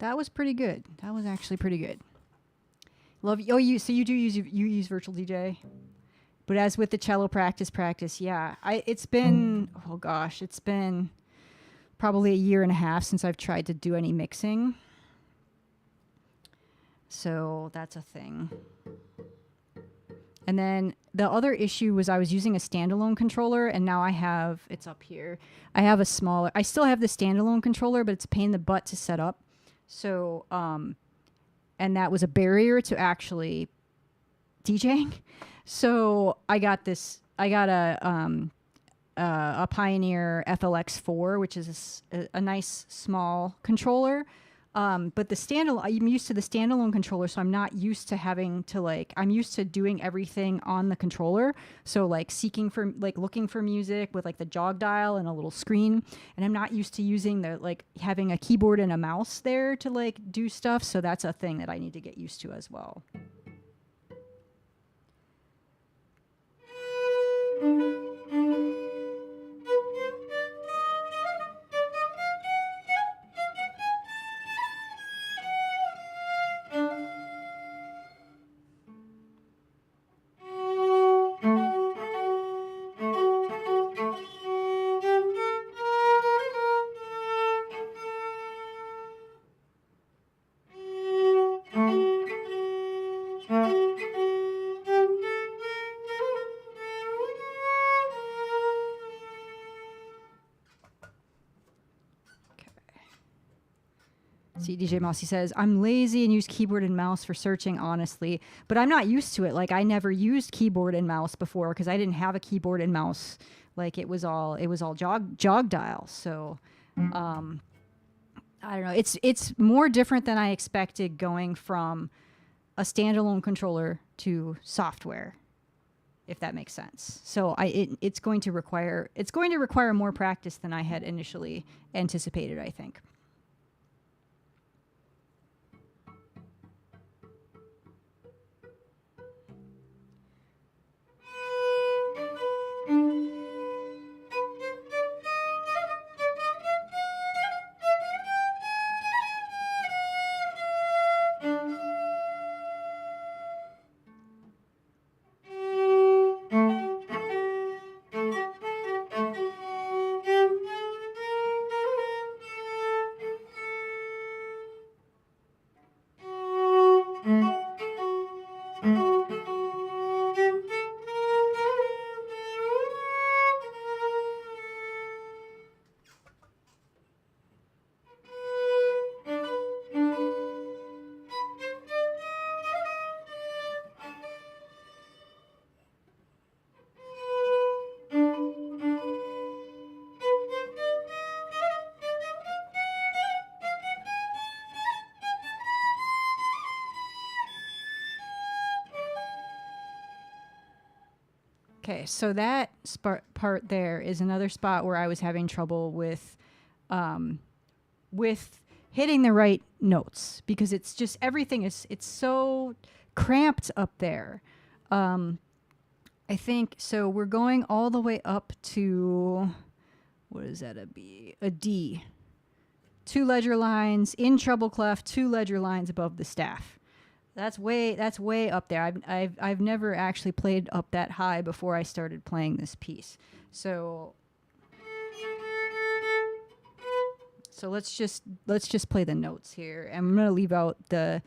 That was pretty good. That was actually pretty good. Love you. Oh, so you use virtual DJ, but as with the cello practice, yeah. It's been probably a year and a half since I've tried to do any mixing. So that's a thing. And then the other issue was I was using a standalone controller, and now it's up here. I still have the standalone controller, but it's a pain in the butt to set up. So, and that was a barrier to actually DJing. So I got a Pioneer FLX4, which is a nice small controller. But I'm used to the standalone controller, so I'm not used to having to I'm used to doing everything on the controller. So looking for music with the jog dial and a little screen. And I'm not used to using having a keyboard and a mouse there to do stuff. So that's a thing that I need to get used to as well. See, DJ Mossy says, I'm lazy and use keyboard and mouse for searching, honestly. But I'm not used to it. I never used keyboard and mouse before because I didn't have a keyboard and mouse. It was all jog dial. So, I don't know. It's more different than I expected going from a standalone controller to software, if that makes sense. So it's going to require more practice than I had initially anticipated, I think. Okay, so that part there is another spot where I was having trouble with hitting the right notes, because it's just everything it's so cramped up there. I think so. We're going all the way up to, what is that? A B, a D. 2 ledger lines in treble clef, 2 ledger lines above the staff. That's way up there. I've never actually played up that high before I started playing this piece. So let's just play the notes here. I'm gonna leave out the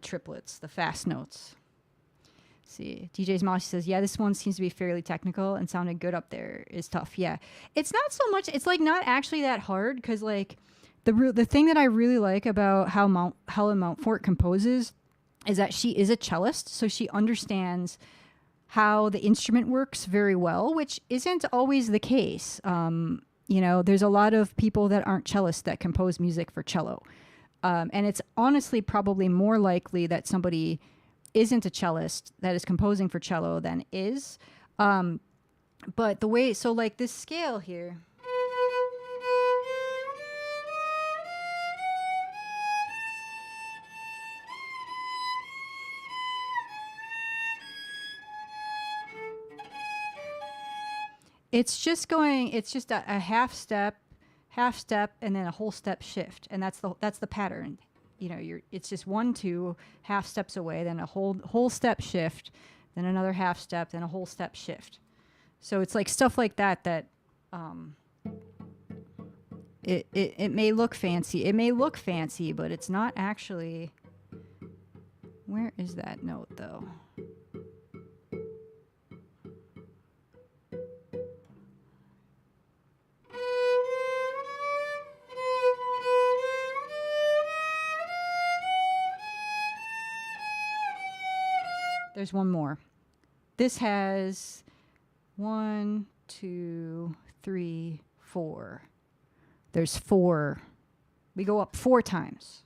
triplets, the fast notes. See, DJ's Moshi says, yeah, this one seems to be fairly technical and sounded good up there. Is tough. Yeah, it's not so much. It's like not actually that hard, because like the thing that I really like about how Helen Mountfort composes is that she is a cellist, so she understands how the instrument works very well, which isn't always the case. You know, there's a lot of people that aren't cellists that compose music for cello, and it's honestly probably more likely that somebody isn't a cellist that is composing for cello than is. But the way, so like this scale here, it's just a half step, and then a whole step shift. And that's the pattern. You know, it's just 1, 2 half steps away, then a whole step shift, then another half step, then a whole step shift. So it's like stuff like that it may look fancy. It may look fancy, but it's not actually. Where is that note though? There's one more. This has 1, 2, 3, 4. There's 4. We go up 4 times.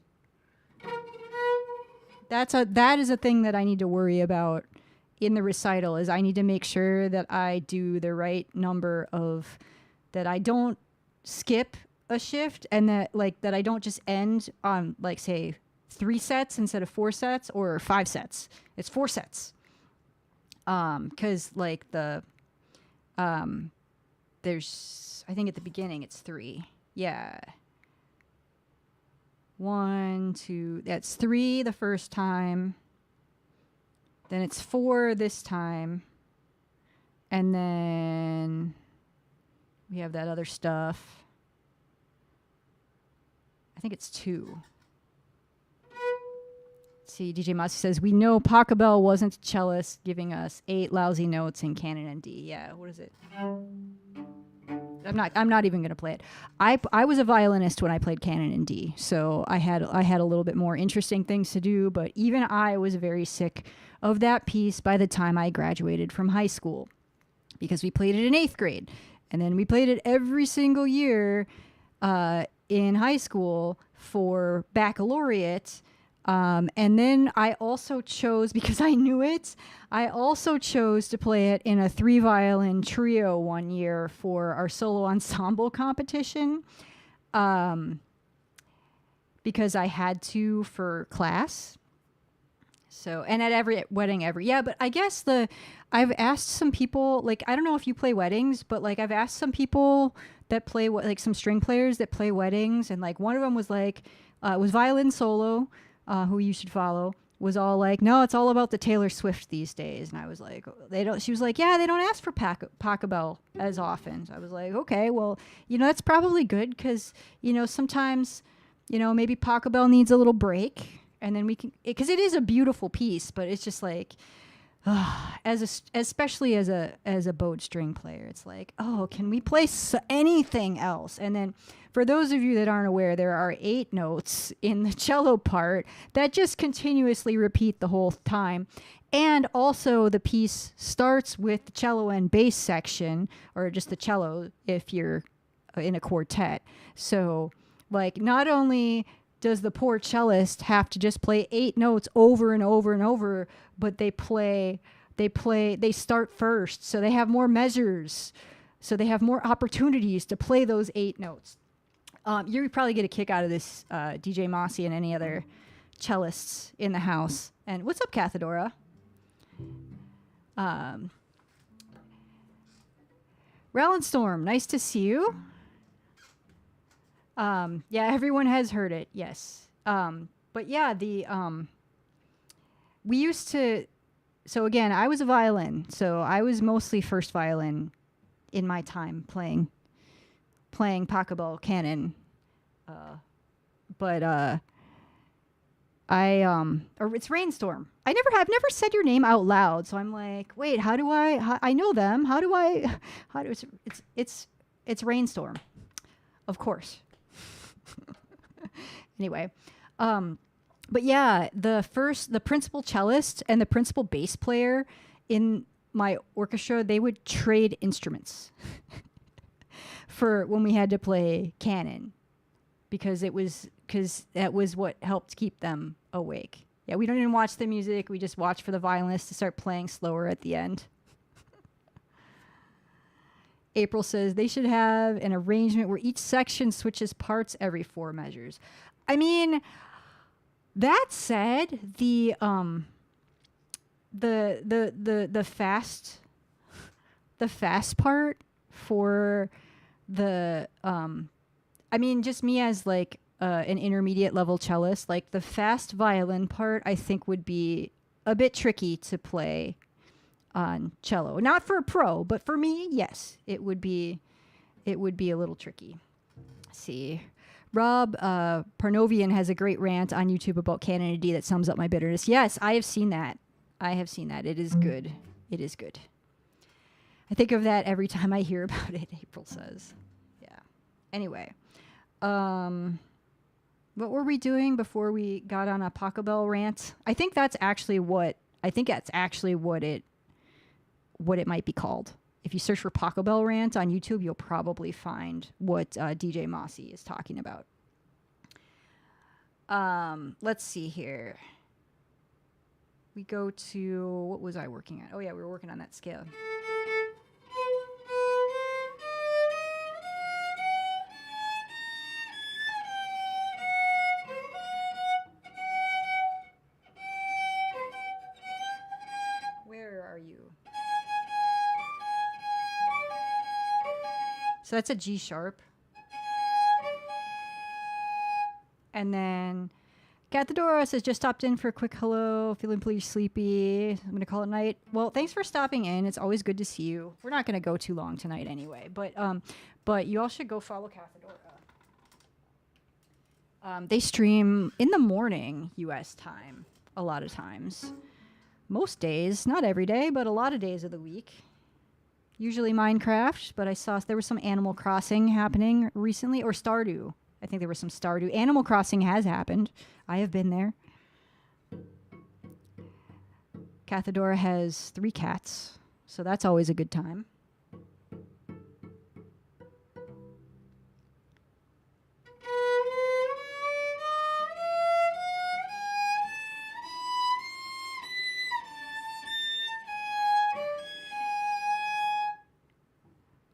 That is a thing that I need to worry about in the recital, is I need to make sure that I do the right number of, that I don't skip a shift, and that I don't just end on like say 3 sets instead of 4 sets or 5 sets. It's 4 sets. Cause like there's, I think at the beginning it's 3. Yeah. 1, 2, that's 3 the first time. Then it's 4 this time. And then we have that other stuff. I think it's 2. See, DJ Masi says, we know Pachelbel wasn't a cellist, giving us 8 lousy notes in canon and D. Yeah, what is it? I'm not even gonna play it. I was a violinist when I played canon and D, so I had a little bit more interesting things to do, but even I was very sick of that piece by the time I graduated from high school, because we played it in 8th grade, and then we played it every single year in high school for baccalaureate. And then I also chose, because I knew it, I also chose to play it in a 3-violin trio one year for our solo ensemble competition, because I had to for class. So, and at every wedding, but I guess I've asked some people, like, I don't know if you play weddings, but like I've asked some people that play, like some string players that play weddings, and like one of them was like, it was violin solo, who you should follow, was all like, no, it's all about the Taylor Swift these days. And I was like, she was like, yeah, they don't ask for Pachelbel as often. So I was like, okay, well, you know, that's probably good, because, you know, sometimes, you know, maybe Pachelbel needs a little break, and then we can, because it is a beautiful piece, but it's just like, especially as a bowed string player, it's like, oh, can we play anything else? And then for those of you that aren't aware, there are 8 notes in the cello part that just continuously repeat the whole time. And also the piece starts with the cello and bass section, or just the cello if you're in a quartet. So like, not only does the poor cellist have to just play 8 notes over and over and over, but they play They start first, so they have more measures, so they have more opportunities to play those 8 notes. You probably get a kick out of this, DJ Mossy and any other cellists in the house. And what's up, Cathedora? Rallenstorm, nice to see you. Yeah, everyone has heard it, yes. But yeah, we used to, so again, I was a violin, so I was mostly first violin in my time playing Pachelbel canon. It's Rainstorm. I've never said your name out loud, so I'm like, wait, how do I know them. It's Rainstorm. Of course. Anyway, but yeah, the principal cellist and the principal bass player in my orchestra, they would trade instruments for when we had to play canon, because that was what helped keep them awake. Yeah, we don't even watch the music. We just watch for the violinist to start playing slower at the end. April says they should have an arrangement where each section switches parts every 4 measures. I mean, that said, the fast part for the I mean, just me as like an intermediate level cellist, like the fast violin part, I think would be a bit tricky to play on cello. Not for a pro, but for me, yes, it would be a little tricky. Let's see. Rob Parnovian has a great rant on YouTube about canon in D that sums up my bitterness. Yes, I have seen that. It is good. It is good. I think of that every time I hear about it, April says. Yeah. Anyway. What were we doing before we got on a Pachelbel rant? I think that's actually what it might be called. If you search for Pachelbel rant on YouTube, you'll probably find what DJ Mossy is talking about. Let's see here. We go to, what was I working at? Oh yeah, we were working on that scale. Where are you? So that's a G sharp. And then Cathedora says, just stopped in for a quick hello. Feeling pretty sleepy. I'm going to call it night. Well, thanks for stopping in. It's always good to see you. We're not going to go too long tonight anyway. But you all should go follow Cathedora. They stream in the morning U.S. time a lot of times. Most days. Not every day, but a lot of days of the week. Usually Minecraft, but I saw there was some Animal Crossing happening recently. Or Stardew. I think there was some Stardew. Animal Crossing has happened. I have been there. Cathedora has 3 cats, so that's always a good time.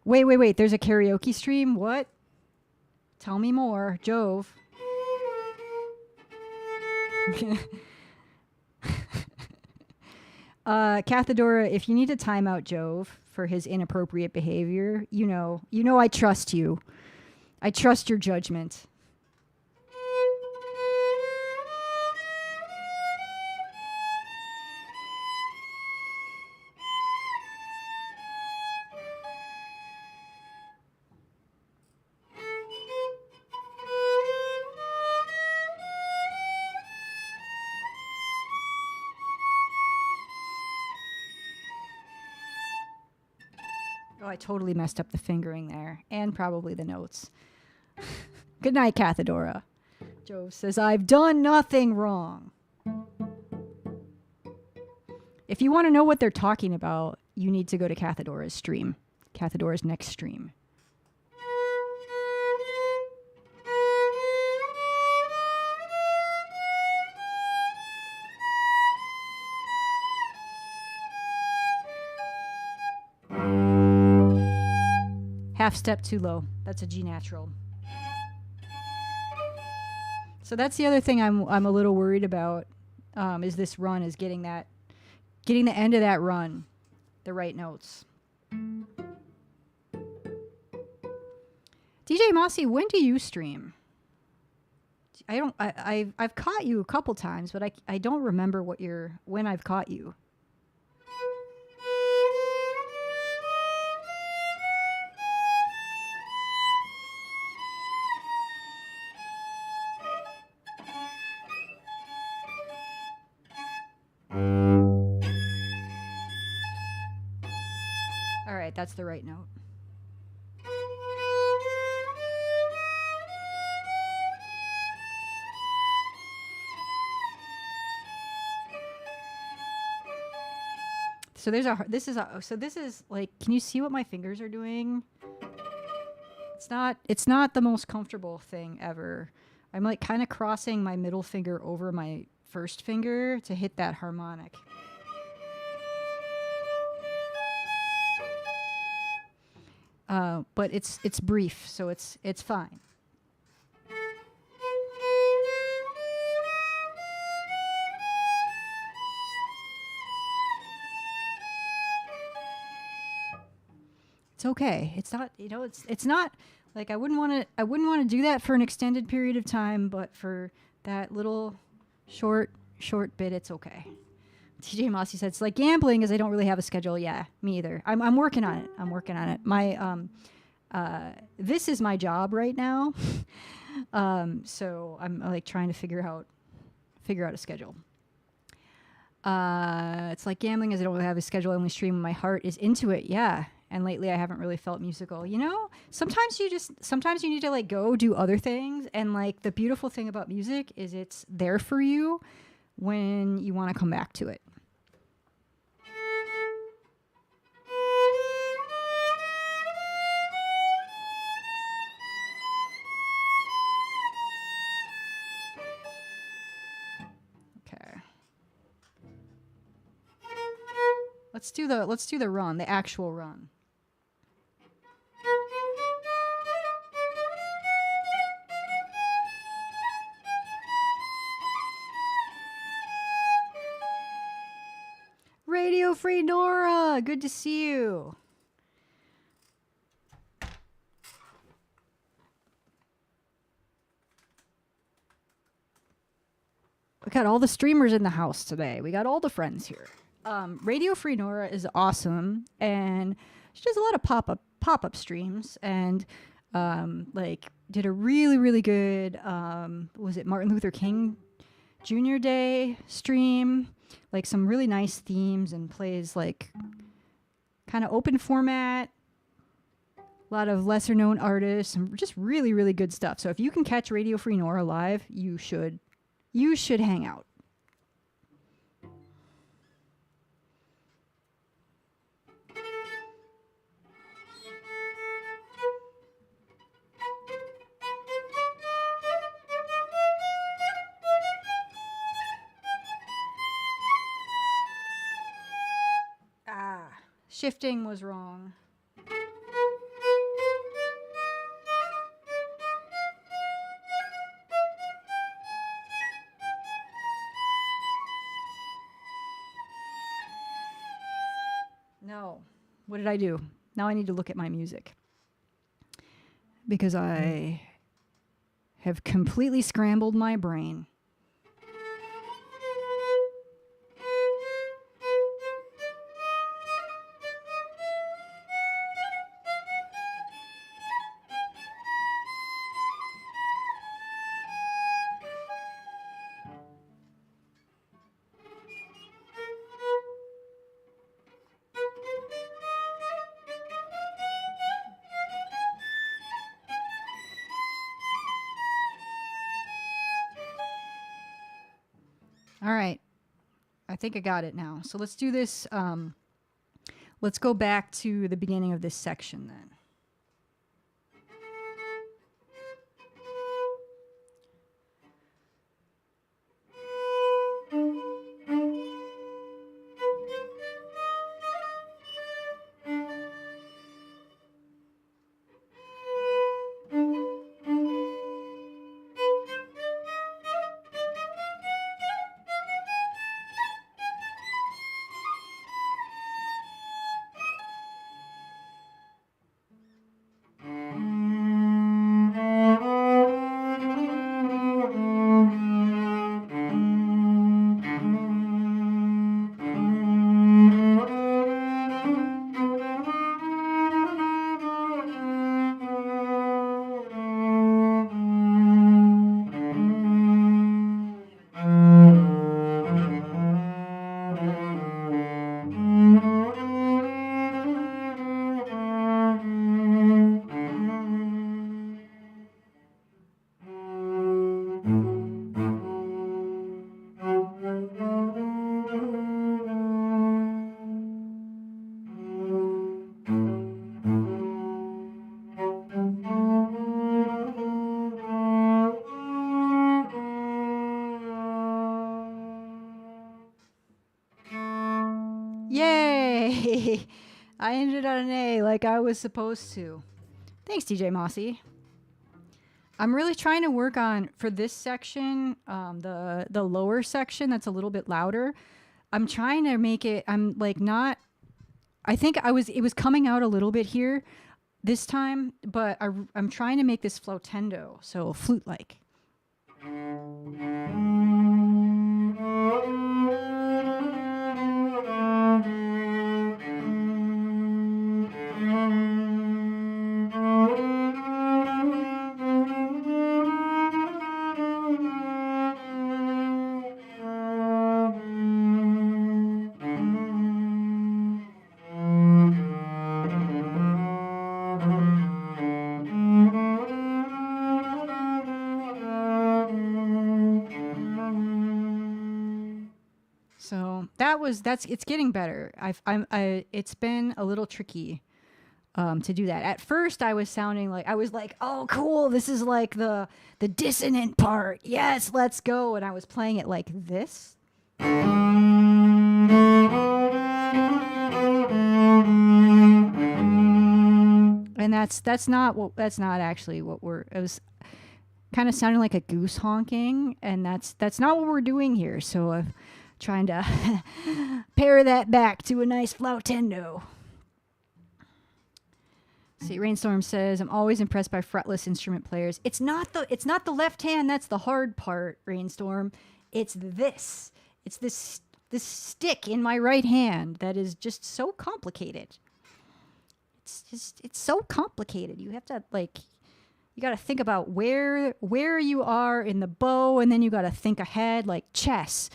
Wait. There's a karaoke stream? What? Tell me more. Jove. Cathedora, if you need to time out Jove for his inappropriate behavior, you know I trust you. I trust your judgment. Oh, I totally messed up the fingering there, and probably the notes. Good night, Cathedora. Jove says, I've done nothing wrong. If you want to know what they're talking about, you need to go to Cathedora's stream. Cathedora's next stream. half step too low. That's a G natural. So that's the other thing I'm a little worried about, is this run, is getting the end of that run, the right notes. DJ Mossy, when do you stream? I've caught you a couple times, but I don't remember when I've caught you. All right, that's the right note. So this is like, can you see what my fingers are doing? It's not the most comfortable thing ever. I'm like kind of crossing my middle finger over my first finger to hit that harmonic. But it's brief, so it's fine. It's okay. It's not, it's not like I wouldn't want to do that for an extended period of time, but for that little short bit, it's okay. TJ Mossy said it's like gambling, as I don't really have a schedule. Yeah, me either. I'm working on it. My this is my job right now. So I'm like trying to figure out a schedule. It's like gambling, as I don't really have a schedule. I only stream when my heart is into it. Yeah. And lately I haven't really felt musical. Sometimes you need to like go do other things. And like the beautiful thing about music is it's there for you when you want to come back to it. Okay. Let's do the run, the actual run. Radio Free Nora, good to see you. We got all the streamers in the house today. We got all the friends here. Radio Free Nora is awesome, and she does a lot of pop-up streams, and like did a really, really good was it Martin Luther King Jr. Day stream, like some really nice themes, and plays like kind of open format, a lot of lesser known artists, and just really, really good stuff. So if you can catch Radio Free Nora live, you should hang out. Shifting was wrong. No. What did I do? Now I need to look at my music, because I have completely scrambled my brain. All right. I think I got it now. So let's do this. Let's go back to the beginning of this section then. Yay! I ended on an A like I was supposed to. Thanks, DJ Mossy. I'm really trying to work on, for this section, the lower section that's a little bit louder. I'm trying to make it, I'm like not, I think it was coming out a little bit here this time, but I'm trying to make this flotendo, so flute-like. So it's getting better. It's been a little tricky to do that. At first I was like, oh cool, this is like the dissonant part. Yes, let's go. And I was playing it like this. And that's not actually what it was kind of sounding like a goose honking, and that's not what we're doing here. So I'm trying to pare that back to a nice flautendo. See, Rainstorm says, I'm always impressed by fretless instrument players. It's not the left hand that's the hard part, Rainstorm. It's this stick in my right hand that is just so complicated. It's so complicated. You have to you got to think about where you are in the bow, and then you got to think ahead like chess,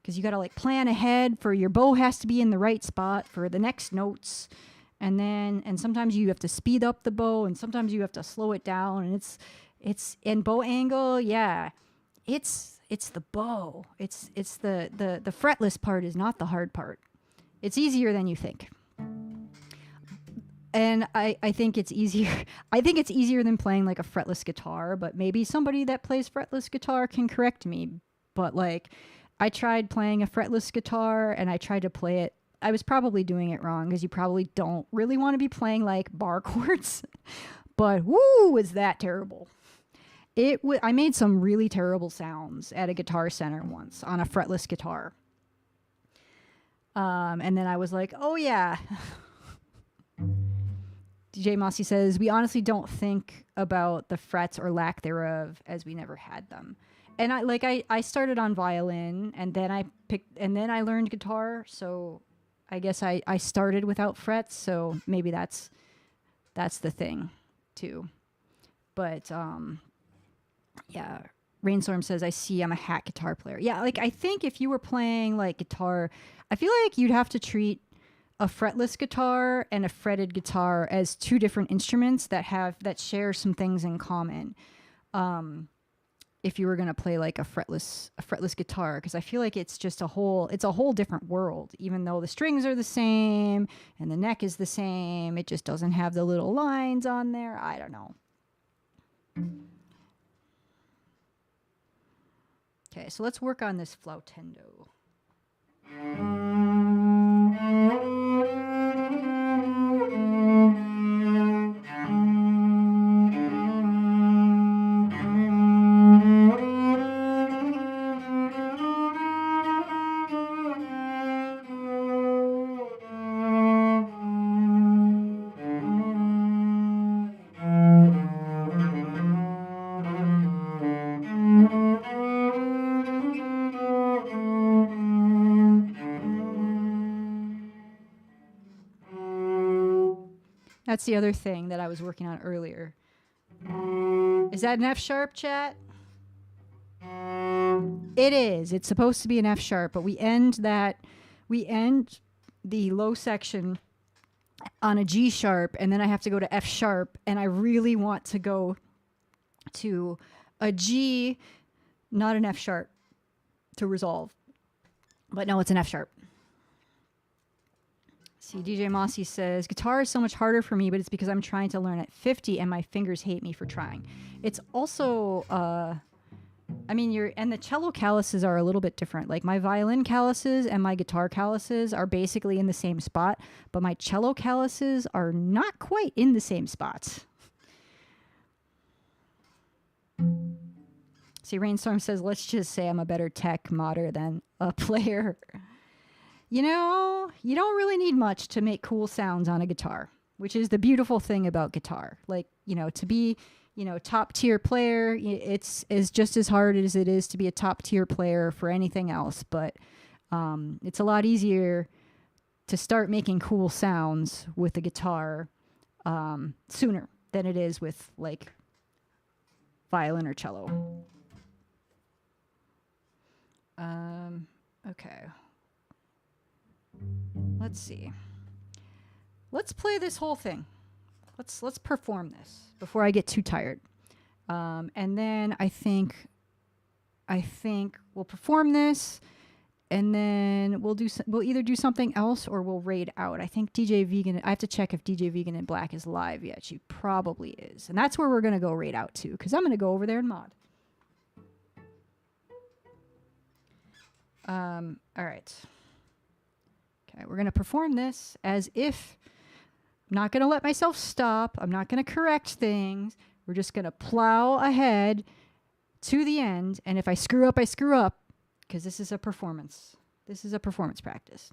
because you got to plan ahead for your bow has to be in the right spot for the next notes. And sometimes you have to speed up the bow, and sometimes you have to slow it down, and it's in bow angle. Yeah. It's the bow. It's the fretless part is not the hard part. It's easier than you think. And I think it's easier. I think it's easier than playing like a fretless guitar, but maybe somebody that plays fretless guitar can correct me. But I tried playing a fretless guitar and I tried to play it. I was probably doing it wrong, because you probably don't really want to be playing like bar chords. But woo, was that terrible. I made some really terrible sounds at a Guitar Center once on a fretless guitar. And then I was like, oh yeah. DJ Mossy says, we honestly don't think about the frets or lack thereof, as we never had them. And I started on violin, and then I learned guitar. So I guess I started without frets. So maybe that's the thing too. But, yeah. Rainstorm says, I see, I'm a hack guitar player. Yeah. I think if you were playing guitar, I feel like you'd have to treat a fretless guitar and a fretted guitar as two different instruments that share some things in common. If you were going to play a fretless guitar, because I feel like it's a whole different world, even though the strings are the same and the neck is the same. It just doesn't have the little lines on there. I don't know. Okay, so let's work on this flautendo. That's the other thing that I was working on earlier. Is that an F sharp, chat? It is. It's supposed to be an F sharp, but we end the low section on a G sharp, and then I have to go to F sharp, and I really want to go to a G, not an F sharp, to resolve. But no, it's an F sharp. See, DJ Mossy says, guitar is so much harder for me, but it's because I'm trying to learn at 50 and my fingers hate me for trying. It's also I mean, and the cello calluses are a little bit different. Like my violin calluses and my guitar calluses are basically in the same spot, but my cello calluses are not quite in the same spots. See, Rainstorm says, let's just say I'm a better tech modder than a player. You know, you don't really need much to make cool sounds on a guitar, which is the beautiful thing about guitar. Like, you know, to be, you know, top tier player, it's just as hard as it is to be a top tier player for anything else. But it's a lot easier to start making cool sounds with the guitar sooner than it is with like violin or cello. Okay. Let's see. Let's play this whole thing. Let's perform this before I get too tired. And then I think we'll perform this, and then we'll either do something else or we'll raid out. I think DJ Vegan. I have to check if DJ Vegan in Black is live yet. She probably is, and that's where we're gonna go raid out to, because I'm gonna go over there and mod. All right. Okay, we're going to perform this as if I'm not going to let myself stop. I'm not going to correct things. We're just going to plow ahead to the end. And if I screw up, I screw up, because this is a performance. This is a performance practice.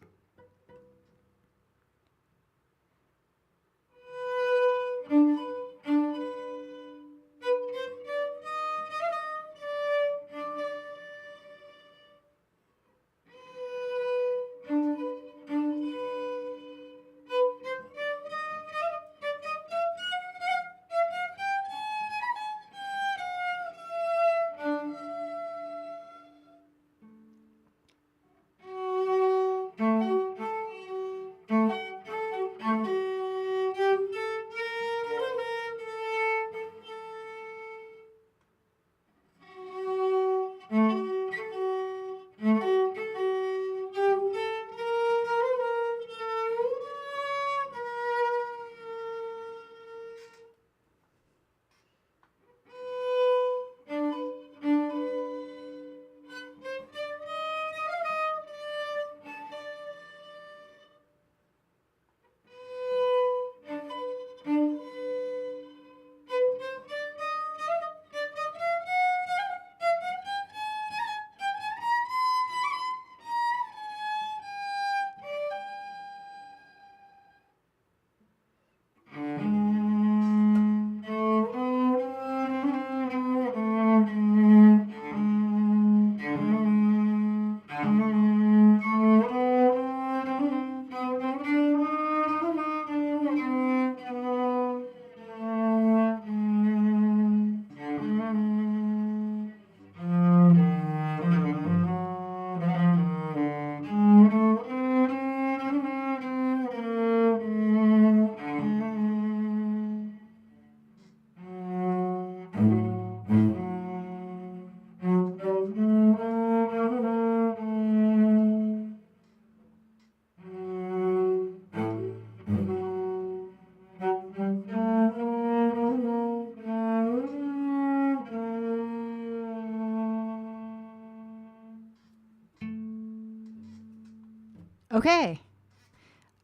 Okay.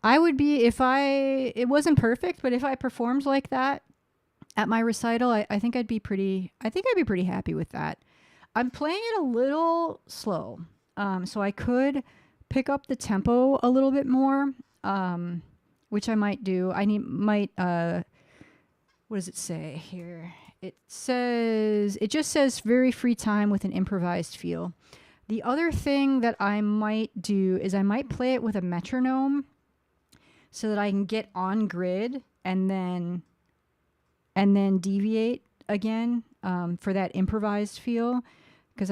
I would be, it wasn't perfect, but if I performed like that at my recital, I think I'd be pretty happy with that. I'm playing it a little slow. So I could pick up the tempo a little bit more, which I might do. What does it say here? It just says very free time with an improvised feel. The other thing that I might do is I might play it with a metronome so that I can get on grid and then deviate again for that improvised feel, because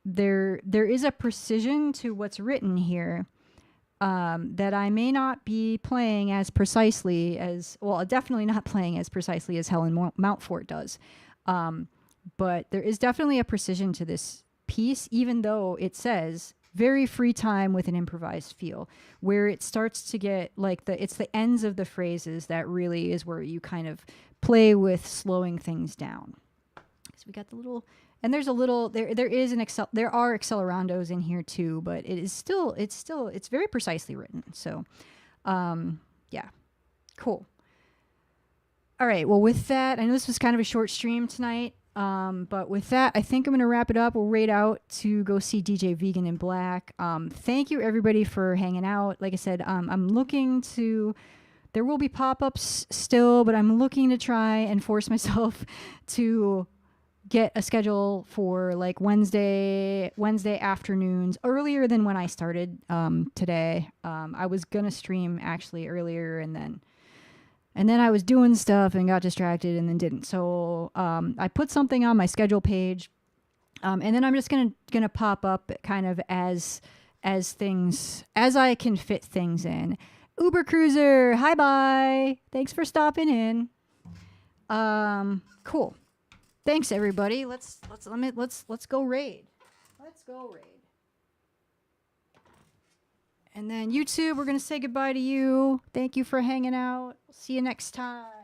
there is a precision to what's written here that I may not be playing as precisely as, well, definitely not playing as precisely as Helen Mountfort does. But there is definitely a precision to this piece, even though it says very free time with an improvised feel, where it starts to get like it's the ends of the phrases that really is where you kind of play with slowing things down. So we got the little And there's a little there is an there are accelerandos in here too, but it's very precisely written. So yeah, cool. All right, well with that, I know this was kind of a short stream tonight, but with that, I think I'm gonna wrap it up. We'll raid out to go see DJ Vegan in Black. Thank you everybody for hanging out. Like I said, I'm looking to, there will be pop-ups still, but I'm looking to try and force myself to get a schedule for like Wednesday afternoons earlier than when I started today. I was gonna stream actually earlier, and then I was doing stuff and got distracted and then didn't. So I put something on my schedule page, and then I'm just gonna pop up kind of as things, as I can fit things in. Uber Cruiser, hi bye. Thanks for stopping in. Cool. Thanks everybody. Let's go raid. Let's go raid. And then YouTube, we're gonna say goodbye to you. Thank you for hanging out. See you next time.